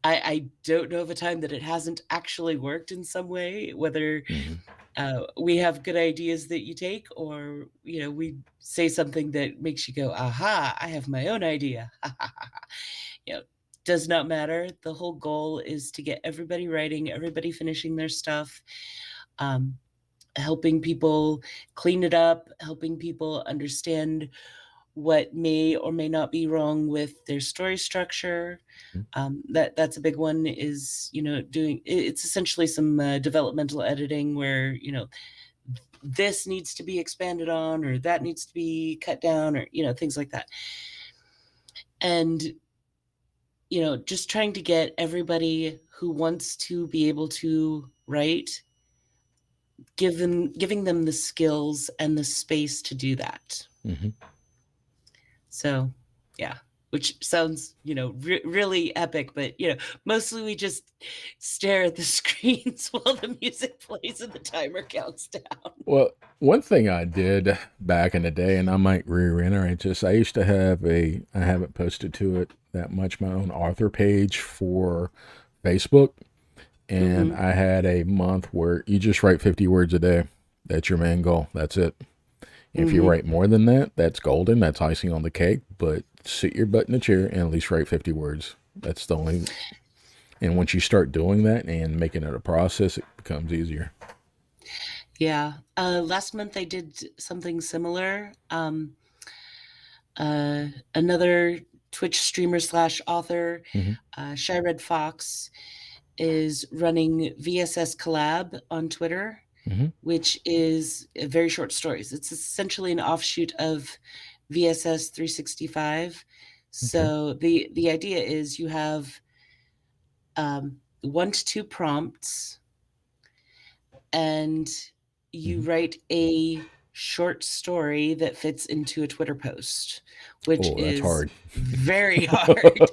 [SPEAKER 1] I don't know of a time that it hasn't actually worked in some way, whether
[SPEAKER 2] Mm-hmm.
[SPEAKER 1] we have good ideas that you take, or we say something that makes you go, "Aha, I have my own idea." you know does not matter. The whole goal is to get everybody writing, everybody finishing their stuff, um, helping people clean it up, helping people understand what may or may not be wrong with their story structure. That's a big one. Is doing it's essentially some developmental editing where this needs to be expanded on, or that needs to be cut down, or things like that. And just trying to get everybody who wants to be able to write giving them the skills and the space to do that.
[SPEAKER 2] Hmm.
[SPEAKER 1] So, yeah, which sounds, really epic, but, mostly we just stare at the screens while the music plays and the timer counts down.
[SPEAKER 2] Well, one thing I did back in the day, and I might reiterate just, I used to have I haven't posted to it that much, my own author page for Facebook. And
[SPEAKER 1] Mhm,
[SPEAKER 2] I had a month where you just write 50 words a day. That's your main goal. That's it. If you
[SPEAKER 1] mhm.
[SPEAKER 2] write more than that, that's golden. That's icing on the cake. But sit your butt in a chair and at least write 50 words. That's the only. And once you start doing that and making it a process, it becomes easier.
[SPEAKER 1] Yeah, last month I did something similar. Another Twitch streamer slash author,
[SPEAKER 2] Mm-hmm.
[SPEAKER 1] Shy Red Fox, is running VSS Collab on Twitter,
[SPEAKER 2] Mm-hmm.
[SPEAKER 1] which is very short stories. It's essentially an offshoot of VSS 365.
[SPEAKER 2] Okay.
[SPEAKER 1] So the idea is you have 1 to 2 prompts, and you
[SPEAKER 2] Mm-hmm.
[SPEAKER 1] write a short story that fits into a Twitter post, which
[SPEAKER 2] Oh, that's
[SPEAKER 1] is
[SPEAKER 2] hard.
[SPEAKER 1] very hard.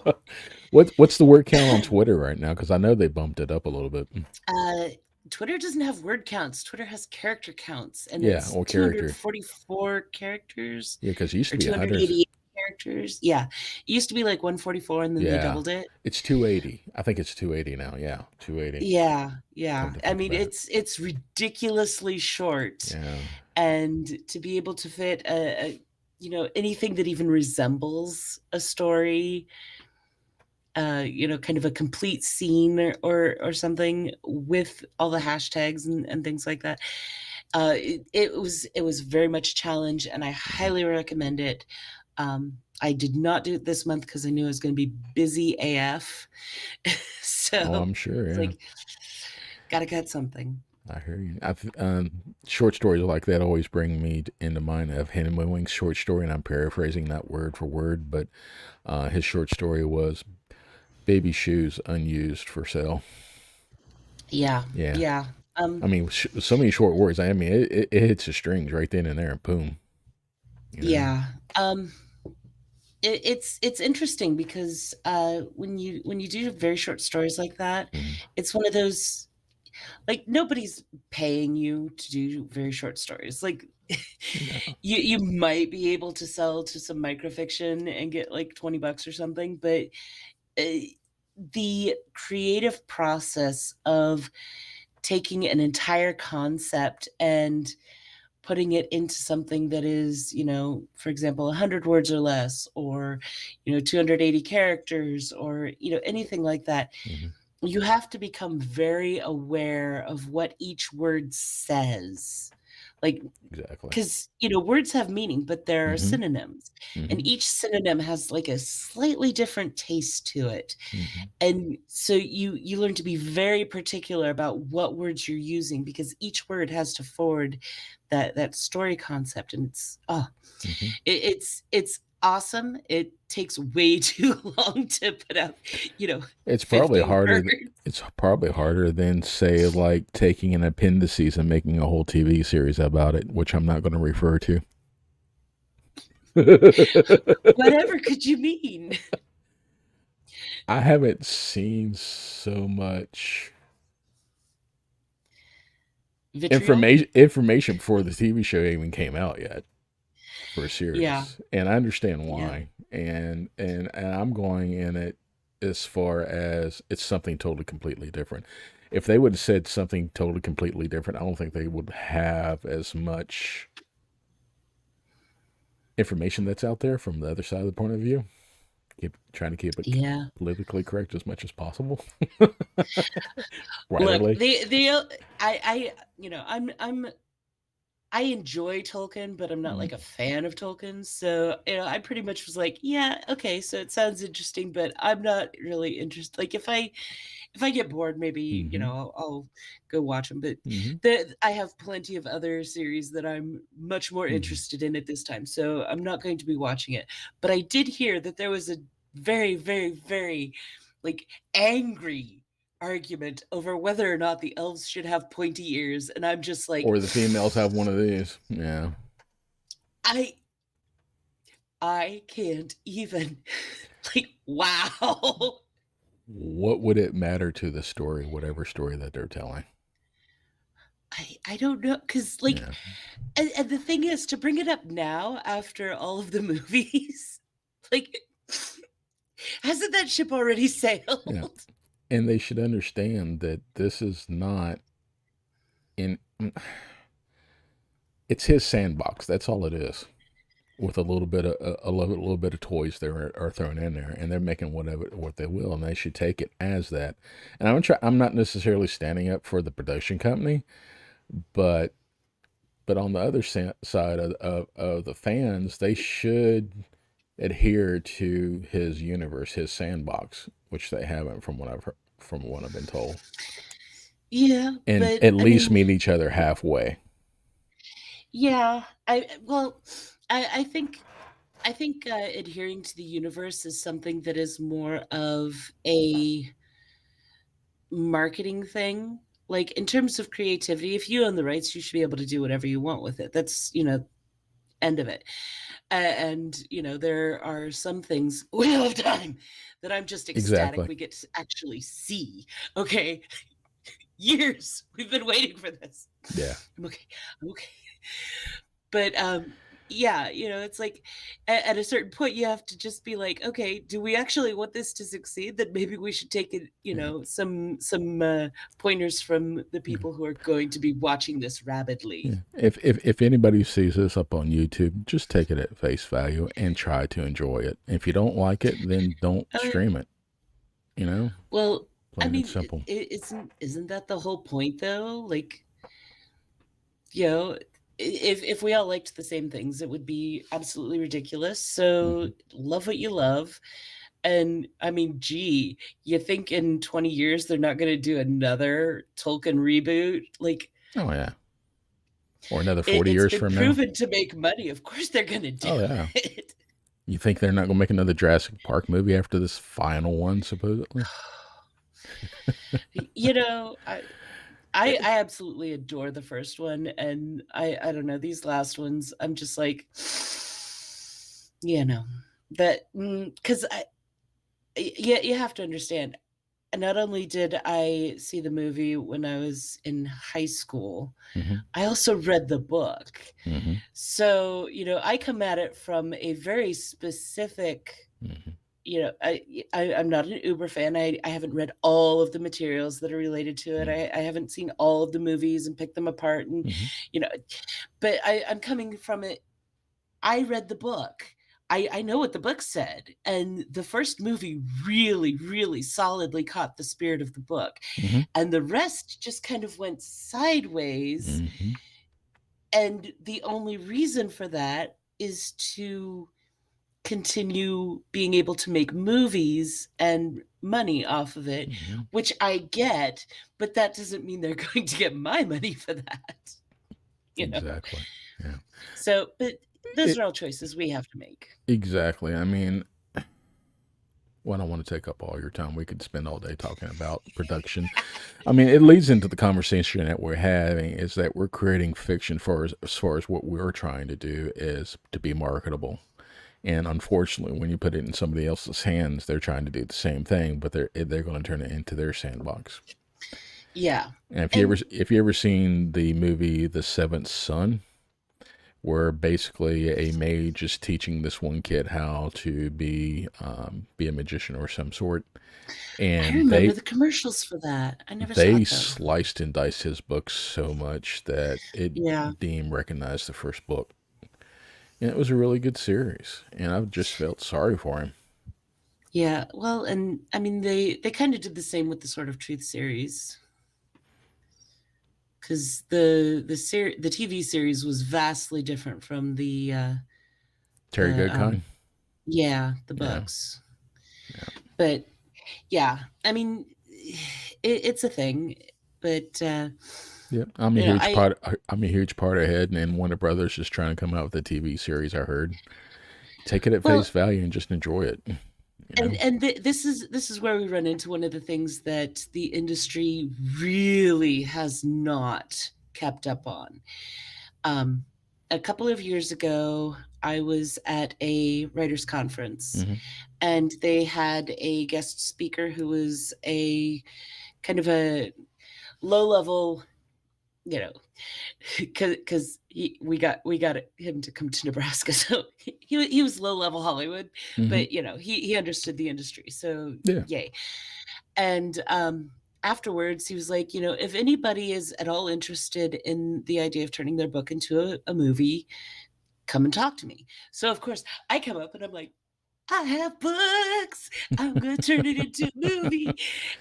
[SPEAKER 2] What's the word count on Twitter right now? Because I know they bumped it up a little bit.
[SPEAKER 1] Uh, Twitter doesn't have word counts. Twitter has character counts, and
[SPEAKER 2] Yeah,
[SPEAKER 1] it's
[SPEAKER 2] or character.
[SPEAKER 1] 244 characters
[SPEAKER 2] Yeah, because it used
[SPEAKER 1] or
[SPEAKER 2] to be 100.
[SPEAKER 1] 288 characters. Yeah. It used to be like 144 and then they
[SPEAKER 2] Yeah,
[SPEAKER 1] doubled it.
[SPEAKER 2] it's 280. I think it's 280 now. Yeah, 280.
[SPEAKER 1] Yeah, yeah.
[SPEAKER 2] Come to
[SPEAKER 1] I
[SPEAKER 2] think
[SPEAKER 1] mean,
[SPEAKER 2] about it.
[SPEAKER 1] it's ridiculously short,
[SPEAKER 2] Yeah.
[SPEAKER 1] and to be able to fit anything that even resembles a story, kind of a complete scene or something with all the hashtags and things like that. It was very much a challenge, and I
[SPEAKER 2] Hmm.
[SPEAKER 1] highly recommend it. I did not do it this month because I knew I was going to be busy AF.
[SPEAKER 2] Oh,
[SPEAKER 1] So
[SPEAKER 2] I'm sure.
[SPEAKER 1] it's
[SPEAKER 2] Yeah,
[SPEAKER 1] like, gotta cut something.
[SPEAKER 2] I hear you. Short stories like that always bring me into mind of Hemingway's short story, and I'm paraphrasing that word for word, but his short story was "Baby Shoes Unused for Sale."
[SPEAKER 1] Yeah,
[SPEAKER 2] Yeah,
[SPEAKER 1] yeah,
[SPEAKER 2] I mean, so many short words. I mean, it hits the strings right then and there, and boom. You know.
[SPEAKER 1] yeah. Um, it's interesting because when you do very short stories like that,
[SPEAKER 2] Hmm.
[SPEAKER 1] it's one of those, like, nobody's paying you to do very short stories. Like,
[SPEAKER 2] No.
[SPEAKER 1] you might be able to sell to some microfiction and get like $20 or something, but uh, the creative process of taking an entire concept and putting it into something that is, for example, 100 words or less, or, 280 characters, or, anything like that,
[SPEAKER 2] Hmm.
[SPEAKER 1] you have to become very aware of what each word says. Like,
[SPEAKER 2] Exactly.
[SPEAKER 1] because, words have meaning, but there are
[SPEAKER 2] Hmm.
[SPEAKER 1] synonyms, and
[SPEAKER 2] Hmm.
[SPEAKER 1] each synonym has like a slightly different taste to it.
[SPEAKER 2] Hmm.
[SPEAKER 1] And so you learn to be very particular about what words you're using, because each word has to forward that story concept, and
[SPEAKER 2] Hmm.
[SPEAKER 1] it's awesome. It takes way too long to put out,
[SPEAKER 2] It's probably
[SPEAKER 1] 50
[SPEAKER 2] harder.
[SPEAKER 1] words.
[SPEAKER 2] It's probably harder than say like taking an appendices and making a whole TV series about it, which I'm not going to refer to.
[SPEAKER 1] Whatever could you mean?
[SPEAKER 2] I haven't seen so much
[SPEAKER 1] Vitriol?
[SPEAKER 2] information before the TV show even came out yet for a
[SPEAKER 1] Yeah,
[SPEAKER 2] series, and I understand
[SPEAKER 1] yeah,
[SPEAKER 2] why. And I'm going in it as far as it's something totally completely different. If they would have said something totally completely different, I don't think they would have as much information that's out there from the other side of the point of view. Trying to keep it
[SPEAKER 1] yeah.
[SPEAKER 2] politically correct as much as possible.
[SPEAKER 1] Look,
[SPEAKER 2] Writerly.
[SPEAKER 1] I enjoy Tolkien, but I'm not
[SPEAKER 2] Mm-hmm.
[SPEAKER 1] like a fan of Tolkien. So, I pretty much was like, yeah, okay, so it sounds interesting, but I'm not really interested. Like, if I get bored, maybe,
[SPEAKER 2] Mm-hmm.
[SPEAKER 1] I'll go watch them. But
[SPEAKER 2] Mm-hmm.
[SPEAKER 1] I have plenty of other series that I'm much more
[SPEAKER 2] Mm-hmm.
[SPEAKER 1] interested in at this time. So I'm not going to be watching it. But I did hear that there was a very, very, very, like, angry argument over whether or not the elves should have pointy ears, and I'm just like,
[SPEAKER 2] Or the females have one of these. Yeah.
[SPEAKER 1] I I can't even. Like, wow.
[SPEAKER 2] What would it matter to the story, whatever story that they're telling?
[SPEAKER 1] I don't know, because like,
[SPEAKER 2] Yeah.
[SPEAKER 1] and the thing is, to bring it up now after all of the movies, like, hasn't that ship already
[SPEAKER 2] Yeah.
[SPEAKER 1] sailed?
[SPEAKER 2] And they should understand that this is not in. It's his sandbox. That's all it is. With a little bit of little bit of toys that are thrown in there, and they're making whatever what they will, and they should take it as that. And I'm not necessarily standing up for the production company, but on the other side of the fans, they should adhere to his universe, his sandbox, which they haven't from what I've been told,
[SPEAKER 1] Yeah,
[SPEAKER 2] and
[SPEAKER 1] but
[SPEAKER 2] at
[SPEAKER 1] I
[SPEAKER 2] least
[SPEAKER 1] mean,
[SPEAKER 2] meet each other halfway.
[SPEAKER 1] yeah, well, I think adhering to the universe is something that is more of a marketing thing. Like, in terms of creativity, if you own the rights, you should be able to do whatever you want with it. That's, end of it. And, there are some things, Wheel of Time, that I'm just ecstatic
[SPEAKER 2] Exactly.
[SPEAKER 1] we get to actually see. Okay. Years we've been waiting for this.
[SPEAKER 2] Yeah.
[SPEAKER 1] I'm okay. I'm okay. But yeah, it's like at a certain point you have to just be like, okay, do we actually want this to succeed? That maybe we should take it,
[SPEAKER 2] Yeah.
[SPEAKER 1] some pointers from the
[SPEAKER 2] Yeah.
[SPEAKER 1] people who are going to be watching this
[SPEAKER 2] Yeah.
[SPEAKER 1] rabidly.
[SPEAKER 2] If anybody sees this up on YouTube, just take it at face value and try to enjoy it. If you don't like it, then don't
[SPEAKER 1] Uh,
[SPEAKER 2] stream it. You know,
[SPEAKER 1] well, I
[SPEAKER 2] plain and
[SPEAKER 1] mean,
[SPEAKER 2] simple.
[SPEAKER 1] isn't that the whole point though? Like, you know, if we all liked the same things, it would be absolutely ridiculous. So
[SPEAKER 2] Hmm.
[SPEAKER 1] love what you love. And I mean, gee, you think in 20 years they're not going to do another Tolkien reboot? Like,
[SPEAKER 2] Oh yeah, or another 40
[SPEAKER 1] it's
[SPEAKER 2] years
[SPEAKER 1] been
[SPEAKER 2] from now.
[SPEAKER 1] proven to make money. Of course they're going to do
[SPEAKER 2] Oh yeah.
[SPEAKER 1] it.
[SPEAKER 2] You think they're not going to make another Jurassic Park movie after this final one, supposedly?
[SPEAKER 1] You know, I absolutely adore the first one, and I don't know, these last ones, I'm just like, you know, that because you have to understand. Not only did I see the movie when I was in high school,
[SPEAKER 2] Hmm.
[SPEAKER 1] I also read the book.
[SPEAKER 2] Hmm.
[SPEAKER 1] So, I come at it from a very specific,
[SPEAKER 2] Hmm.
[SPEAKER 1] I'm not an Uber fan. I haven't read all of the materials that are related to it. I haven't seen all of the movies and picked them apart, and
[SPEAKER 2] Hmm.
[SPEAKER 1] you know, but I'm coming from it. I read the book. I know what the book said, and the first movie really, really solidly caught the spirit of the book,
[SPEAKER 2] Hmm.
[SPEAKER 1] and the rest just kind of went sideways.
[SPEAKER 2] Hmm.
[SPEAKER 1] And the only reason for that is to continue being able to make movies and money off of it,
[SPEAKER 2] Hmm.
[SPEAKER 1] which I get, but that doesn't mean they're going to get my money for that, you know?
[SPEAKER 2] Exactly. Yeah.
[SPEAKER 1] So, but those
[SPEAKER 2] It,
[SPEAKER 1] are all choices we have to make.
[SPEAKER 2] exactly. I mean, well, I don't want to take up all your time. We could spend all day talking about production. I mean, it leads into the conversation that we're having is that we're creating fiction for as far as what we're trying to do is to be marketable. And unfortunately, when you put it in somebody else's hands, they're trying to do the same thing, but they're going to turn it into their sandbox.
[SPEAKER 1] Yeah.
[SPEAKER 2] And
[SPEAKER 1] And
[SPEAKER 2] if you ever seen the movie The Seventh Son, where basically a mage is teaching this one kid how to be a magician or some sort,
[SPEAKER 1] I
[SPEAKER 2] and
[SPEAKER 1] remember the commercials for that. I never saw
[SPEAKER 2] they
[SPEAKER 1] it though.
[SPEAKER 2] sliced and diced his books so much that it
[SPEAKER 1] Yeah.
[SPEAKER 2] deemed recognized the first book. And it was a really good series, and I've just felt sorry for him.
[SPEAKER 1] Yeah. Well, and I mean they kind of did the same with the Sort of Truth series, because the TV series was vastly different from
[SPEAKER 2] Terry
[SPEAKER 1] the
[SPEAKER 2] Goodkind.
[SPEAKER 1] yeah, the
[SPEAKER 2] Yeah,
[SPEAKER 1] books.
[SPEAKER 2] yeah,
[SPEAKER 1] But yeah, I mean, it's a thing, but
[SPEAKER 2] yeah.
[SPEAKER 1] I
[SPEAKER 2] I'm a huge part ahead, and Warner Brothers is trying to come out with a TV series. I heard. Take it at face
[SPEAKER 1] well,
[SPEAKER 2] value and just enjoy it. you know?
[SPEAKER 1] This is where we run into one of the things that the industry really has not kept up on. Um, a couple of years ago, I was at a writers' conference,
[SPEAKER 2] Mm-hmm.
[SPEAKER 1] and they had a guest speaker who was a kind of a low level, you know, because we got him to come to Nebraska, so he was low level Hollywood,
[SPEAKER 2] Mm-hmm.
[SPEAKER 1] but he understood the industry, so
[SPEAKER 2] Yeah.
[SPEAKER 1] yay. And afterwards, he was like, if anybody is at all interested in the idea of turning their book into a movie, come and talk to me. So of course, I come up and I'm like, I have books. I'm going to turn it into a movie.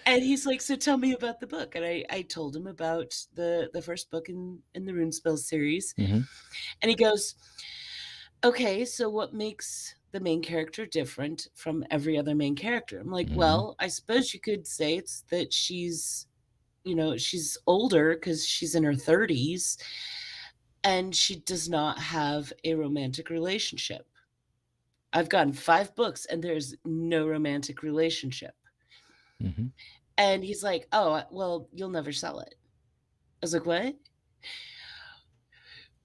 [SPEAKER 1] And he's like, so tell me about the book. And I told him about the first book in the Runespell series.
[SPEAKER 2] Mm-hmm.
[SPEAKER 1] And he goes, okay, so what makes the main character different from every other main character? I'm like,
[SPEAKER 2] Mm-hmm.
[SPEAKER 1] well, I suppose you could say it's that she's older because she's in her 30s, and she does not have a romantic relationship. I've gotten 5 books and there's no romantic relationship.
[SPEAKER 2] Mm-hmm.
[SPEAKER 1] And he's like, oh, well, you'll never sell it. I was like, what?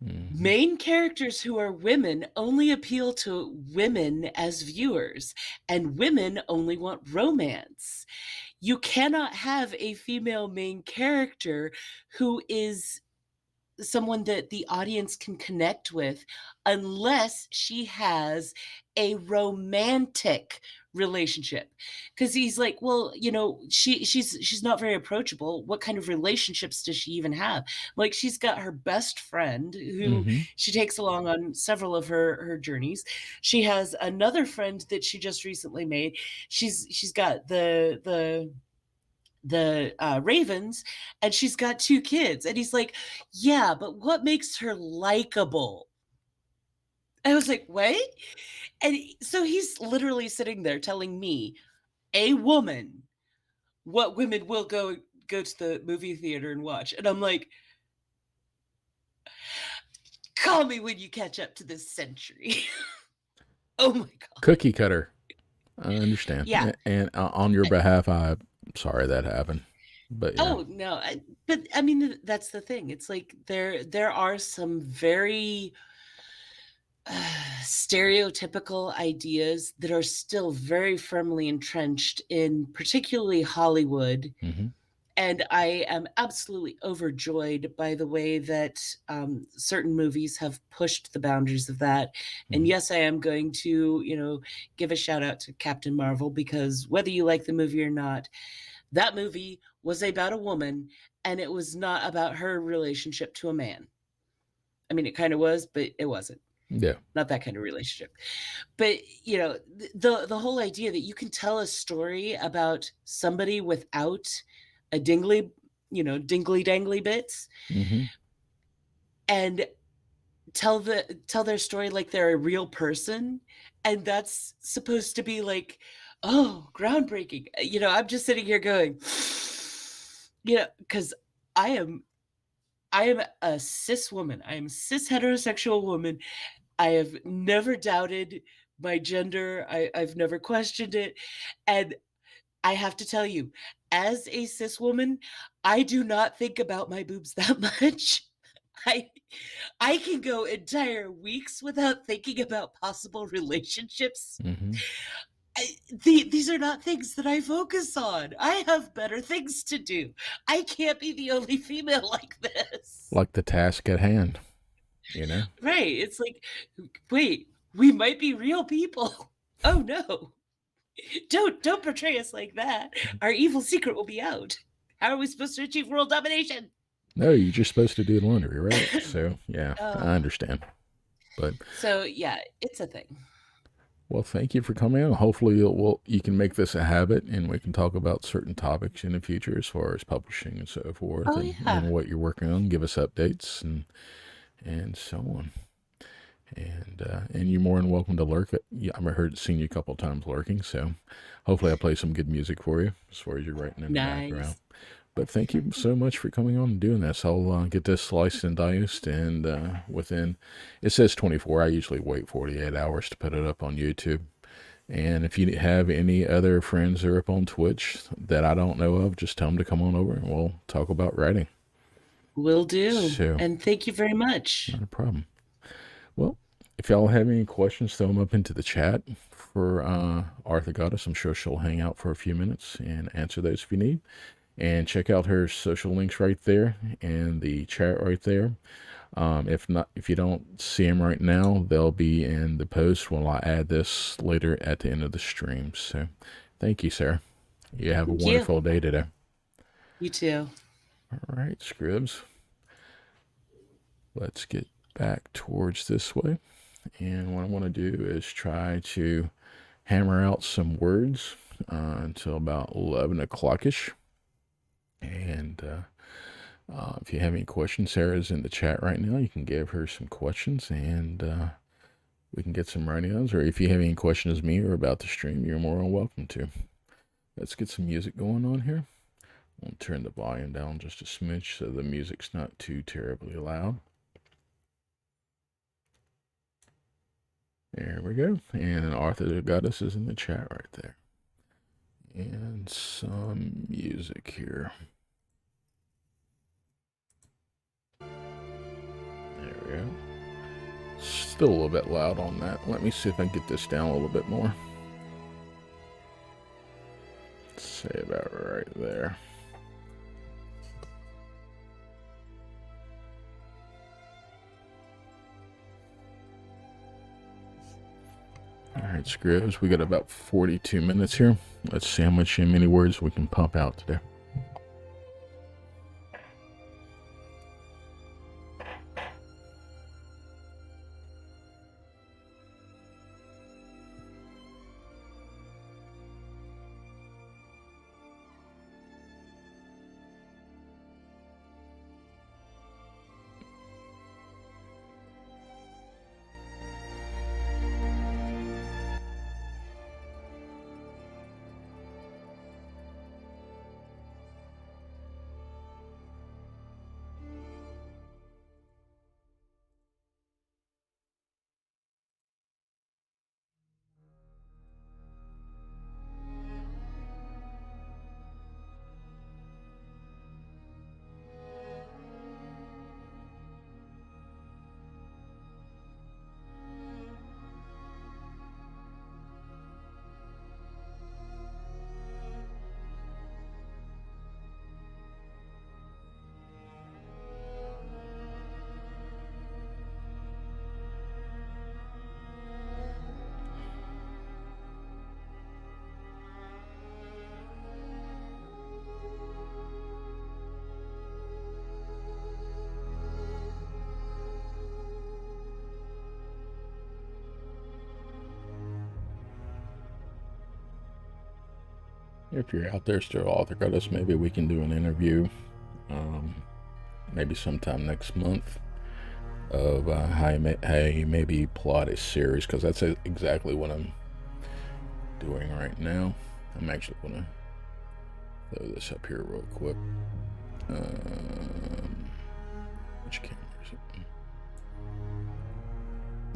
[SPEAKER 2] Mm-hmm.
[SPEAKER 1] Main characters who are women only appeal to women as viewers, and women only want romance. You cannot have a female main character who is someone that the audience can connect with unless she has a romantic relationship. Because he's like, well, she's not very approachable. What kind of relationships does she even have? Like, she's got her best friend who
[SPEAKER 2] Mm-hmm.
[SPEAKER 1] she takes along on several of her journeys. She has another friend that she just recently made. She's got the Ravens, and she's got 2 kids. And he's like, yeah, but what makes her likable? I was like, what? And so he's literally sitting there telling me, a woman, what women will go to the movie theater and watch. And I'm like, call me when you catch up to this century. Oh my god.
[SPEAKER 2] Cookie cutter. I understand.
[SPEAKER 1] Yeah.
[SPEAKER 2] And on your behalf, I'm sorry that happened. But yeah.
[SPEAKER 1] Oh no. But I mean, that's the thing. It's like there are some very stereotypical ideas that are still very firmly entrenched in particularly Hollywood.
[SPEAKER 2] Mm-hmm.
[SPEAKER 1] And I am absolutely overjoyed by the way that certain movies have pushed the boundaries of that. And
[SPEAKER 2] Mm-hmm.
[SPEAKER 1] yes, I am going to, give a shout out to Captain Marvel, because whether you like the movie or not, that movie was about a woman, and it was not about her relationship to a man. I mean, it kind of was, but it wasn't.
[SPEAKER 2] Yeah.
[SPEAKER 1] Not that kind of relationship. But the whole idea that you can tell a story about somebody without a dingly dangly bits,
[SPEAKER 2] Mm-hmm.
[SPEAKER 1] and tell their story like they're a real person, and that's supposed to be like, oh, groundbreaking. I'm just sitting here going, because I am I am a cis woman. I am a cis heterosexual woman. I have never doubted my gender. I've never questioned it. And I have to tell you, as a cis woman, I do not think about my boobs that much. I I can go entire weeks without thinking about possible relationships.
[SPEAKER 2] Mm-hmm.
[SPEAKER 1] These are not things that I focus on. I have better things to do. I can't be the only female like this.
[SPEAKER 2] Like the task at hand, you know?
[SPEAKER 1] Right. It's like, wait, we might be real people. Oh no. Don't portray us like that. Our evil secret will be out. How are we supposed to achieve world domination?
[SPEAKER 2] No, you're just supposed to do laundry, right? So, yeah, I
[SPEAKER 1] Oh,
[SPEAKER 2] understand. But,
[SPEAKER 1] so yeah, it's a thing.
[SPEAKER 2] well, thank you for coming on. Hopefully, you can make this a habit and we can talk about certain topics in the future as far as publishing and so forth
[SPEAKER 1] Oh
[SPEAKER 2] and
[SPEAKER 1] yeah.
[SPEAKER 2] what you're working on. Give us updates and so on. And you're more than welcome to lurk. Yeah, seen you a couple of times lurking, so hopefully I play some good music for you as far as you're writing in the background.
[SPEAKER 1] Nice.
[SPEAKER 2] But thank you so much for coming on and doing this. I'll get this sliced and diced, and it says 24. I usually wait 48 hours to put it up on YouTube, And if you have any other friends that are up on Twitch that I don't know of, just tell them to come on over and we'll talk about writing.
[SPEAKER 1] Will do.
[SPEAKER 2] So,
[SPEAKER 1] And thank you very much.
[SPEAKER 2] not a problem. Well, if y'all have any questions, throw them up into the chat for Arthur Goddess. I'm sure she'll hang out for a few minutes and answer those if you need. And check out her social links right there and the chat right there. If not, if you don't see them right now, they'll be in the post when I add this later at the end of the stream. So, thank you, Sarah. You have a
[SPEAKER 1] Thank you.
[SPEAKER 2] wonderful day today.
[SPEAKER 1] You too.
[SPEAKER 2] All right, Scribs. Let's get back towards this way. And what I want to do is try to hammer out some words until about 11 o'clock-ish. And if you have any questions, Sarah's in the chat right now. You can give her some questions and we can get some write-ons. Or if you have any questions of me or about the stream, you're more than welcome to. Let's get some music going on here. I'll turn the volume down just a smidge so the music's not too terribly loud. There we go. And Arthur the Goddess is in the chat right there. And some music here. There we go. Still a little bit loud on that. Let me see if I can get this down a little bit more. Say about right there. Alright, Scribs, we got about 42 minutes here. Let's see how many words we can pump out today. If you're out there still, Author Goddess, maybe we can do an interview, maybe sometime next month, of how you maybe plot a series, because that's exactly what I'm doing right now. I'm actually going to throw this up here real quick. Which camera is it?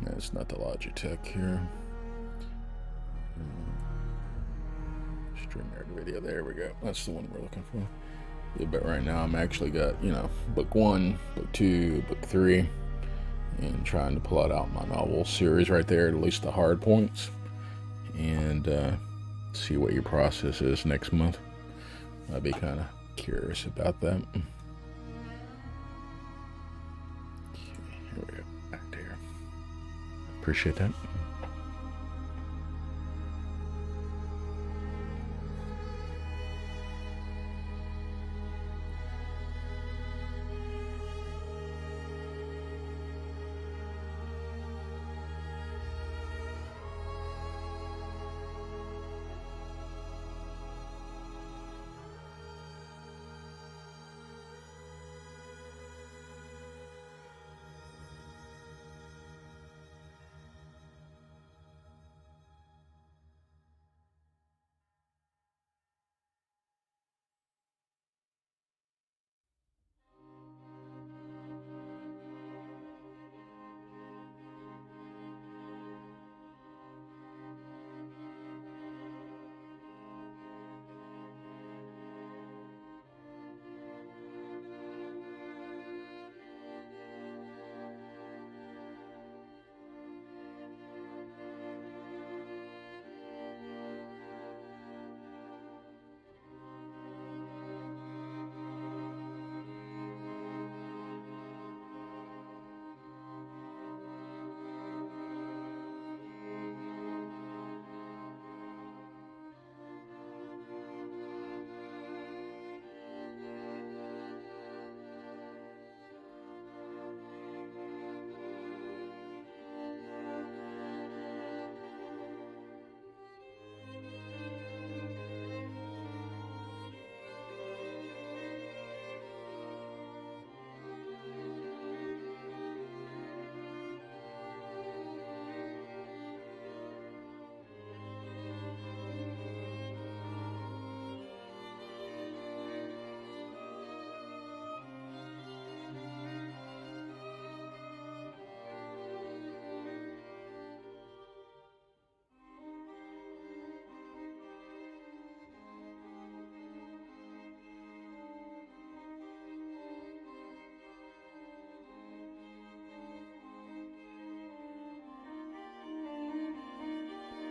[SPEAKER 2] That's not the Logitech here. StreamYard video. There we go. That's the one we're looking for. Yeah, but right now I'm actually got, book 1, book 2, book 3, and trying to plot out my novel series right there, at least the hard points, and see what your process is next month. I'd be kind of curious about that. Okay, here we go. Back there. Appreciate that.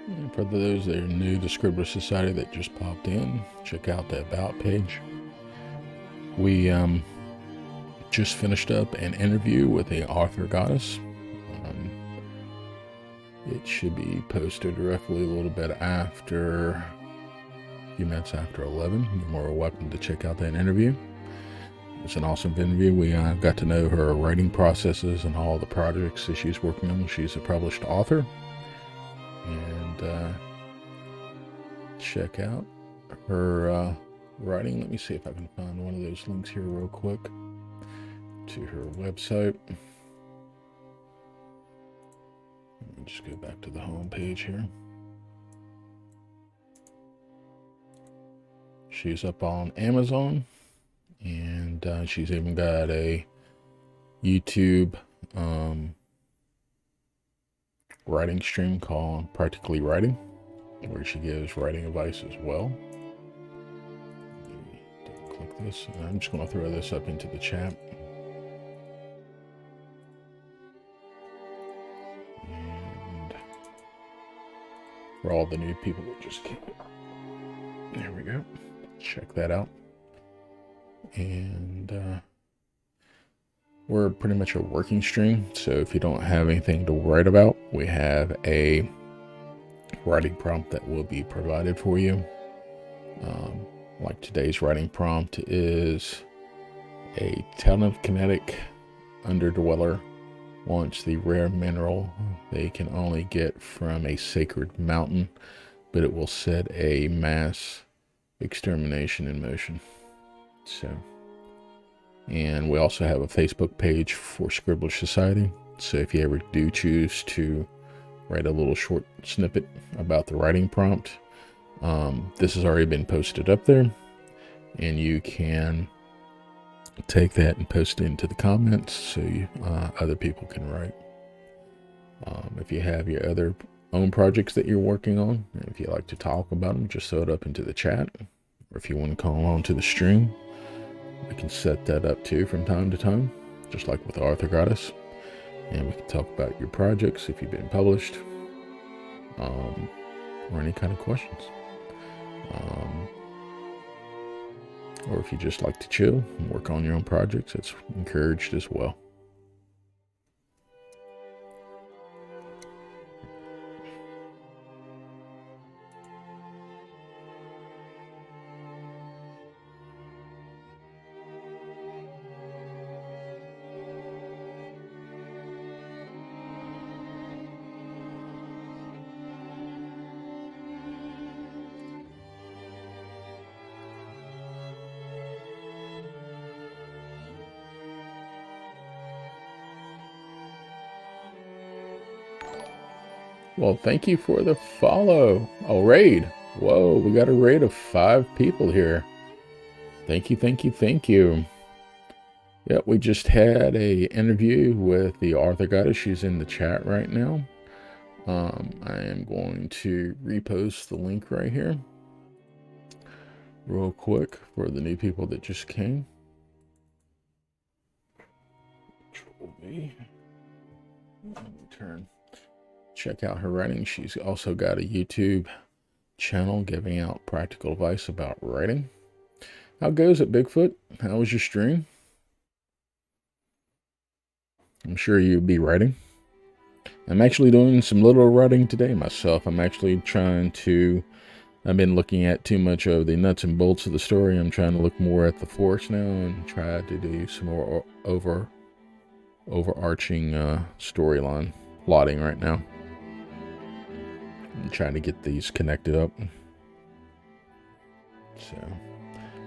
[SPEAKER 2] And for those that are new to Scribbler Society that just popped in, check out the About page. We just finished up an interview with the author goddess. It should be posted roughly a little bit after, a few minutes after 11. You're more welcome to check out that interview. It's an awesome interview. We got to know her writing processes and all the projects that she's working on. She's a published author. And check out her writing. Let me see if I can find one of those links here real quick to her website. Let me just go back to the home page here. She's up on Amazon, and she's even got a YouTube writing stream called Practically Writing, where she gives writing advice as well. Click this. I'm just going to throw this up into the chat. And for all the new people that just came, there we go. Check that out. And we're pretty much a working stream, so if you don't have anything to write about, we have a writing prompt that will be provided for you. Like today's writing prompt is: a telekinetic underdweller wants the rare mineral they can only get from a sacred mountain, but it will set a mass extermination in motion. So, and we also have a Facebook page for Scribbler Society. So if you ever do choose to write a little short snippet about the writing prompt, this has already been posted up there, and you can take that and post it into the comments so other people can write. If you have your other own projects that you're working on, if you like to talk about them, just throw it up into the chat. Or if you want to call on to the stream, we can set that up too from time to time, just like with Author Goddess. And we can talk about your projects if you've been published, or any kind of questions. Or if you just like to chill and work on your own projects, it's encouraged as well. Well, thank you for the follow. Oh, raid. Whoa, we got a raid of 5 people here. Thank you, thank you, thank you. Yep, we just had a interview with the author goddess. She's in the chat right now. I am going to repost the link right here real quick for the new people that just came. Control V. Let me turn. Check out her writing. She's also got a YouTube channel giving out practical advice about writing. How goes it, Bigfoot? How was your stream? I'm sure you'd be writing. I'm actually doing some little writing today myself. I'm actually trying to, I've been looking at too much of the nuts and bolts of the story. I'm trying to look more at the force now and try to do some more overarching storyline plotting right now. I'm trying to get these connected up. So,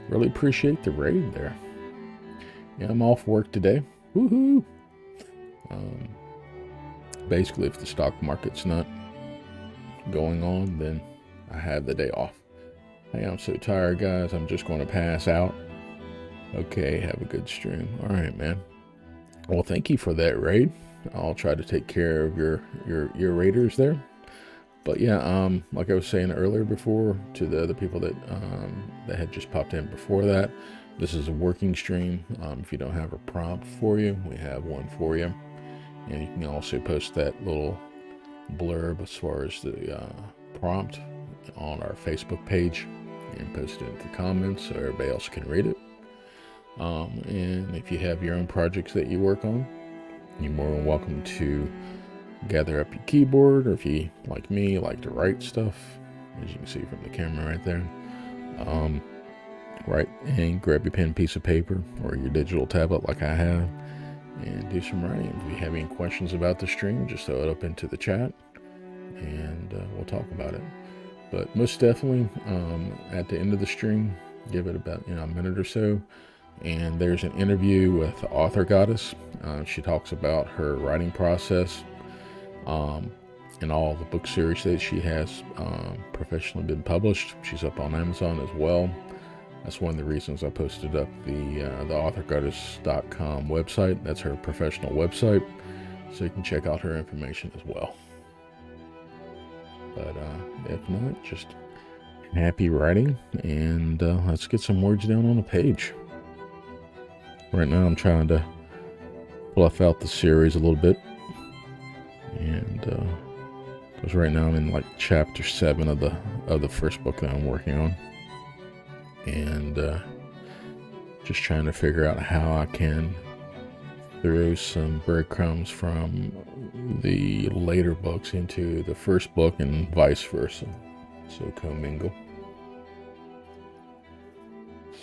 [SPEAKER 2] really appreciate the raid there. Yeah, I'm off work today. Woohoo! Basically, if the stock market's not going on, then I have the day off. Hey, I'm so tired, guys. I'm just going to pass out. Okay, have a good stream. All right, man. Well, thank you for that raid. I'll try to take care of your raiders there. But yeah, like I was saying earlier before to the other people that that had just popped in before that, this is a working stream. If you don't have a prompt for you, we have one for you. And you can also post that little blurb as far as the prompt on our Facebook page and post it in the comments so everybody else can read it. And if you have your own projects that you work on, you're more than welcome to gather up your keyboard, or if you, like me, like to write stuff, as you can see from the camera right there, write and grab your pen, piece of paper, or your digital tablet like I have, and do some writing. If you have any questions about the stream, just throw it up into the chat, and we'll talk about it. But most definitely, at the end of the stream, give it about a minute or so, and there's an interview with authorgoddess. She talks about her writing process, and all the book series that she has professionally been published. She's up on Amazon as well. That's one of the reasons I posted up the authorgoddess.com website. That's her professional website, so you can check out her information as well. But if not, just happy writing, and let's get some words down on a page. Right now I'm trying to fluff out the series a little bit, and because right now I'm in like chapter 7 of the first book that I'm working on, and just trying to figure out how I can throw some breadcrumbs from the later books into the first book and vice versa, so commingle.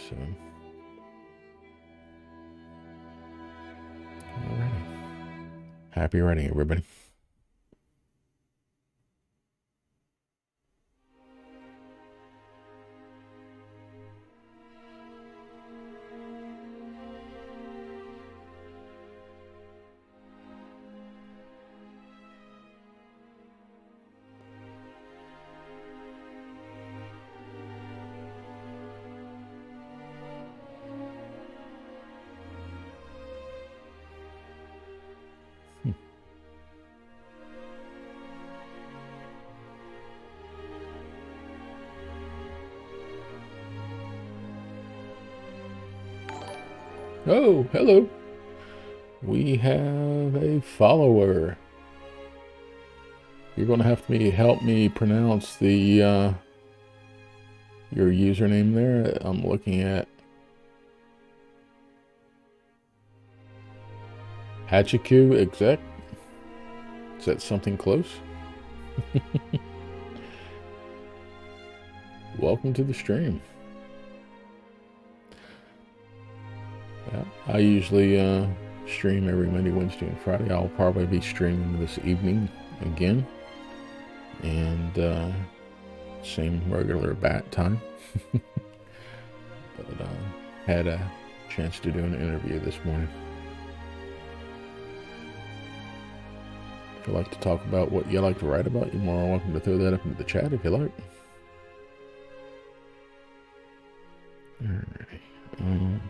[SPEAKER 2] So, alrighty. Happy writing, everybody. Oh, hello. We have a follower. You're going to have to help me pronounce the your username there. I'm looking at Hachiku Exec. Is that something close? Welcome to the stream. Yeah, I usually stream every Monday, Wednesday, and Friday. I'll probably be streaming this evening again, and same regular bat time. But had a chance to do an interview this morning. If you'd like to talk about what you like to write about, you're more welcome to throw that up into the chat if you like. Alrighty.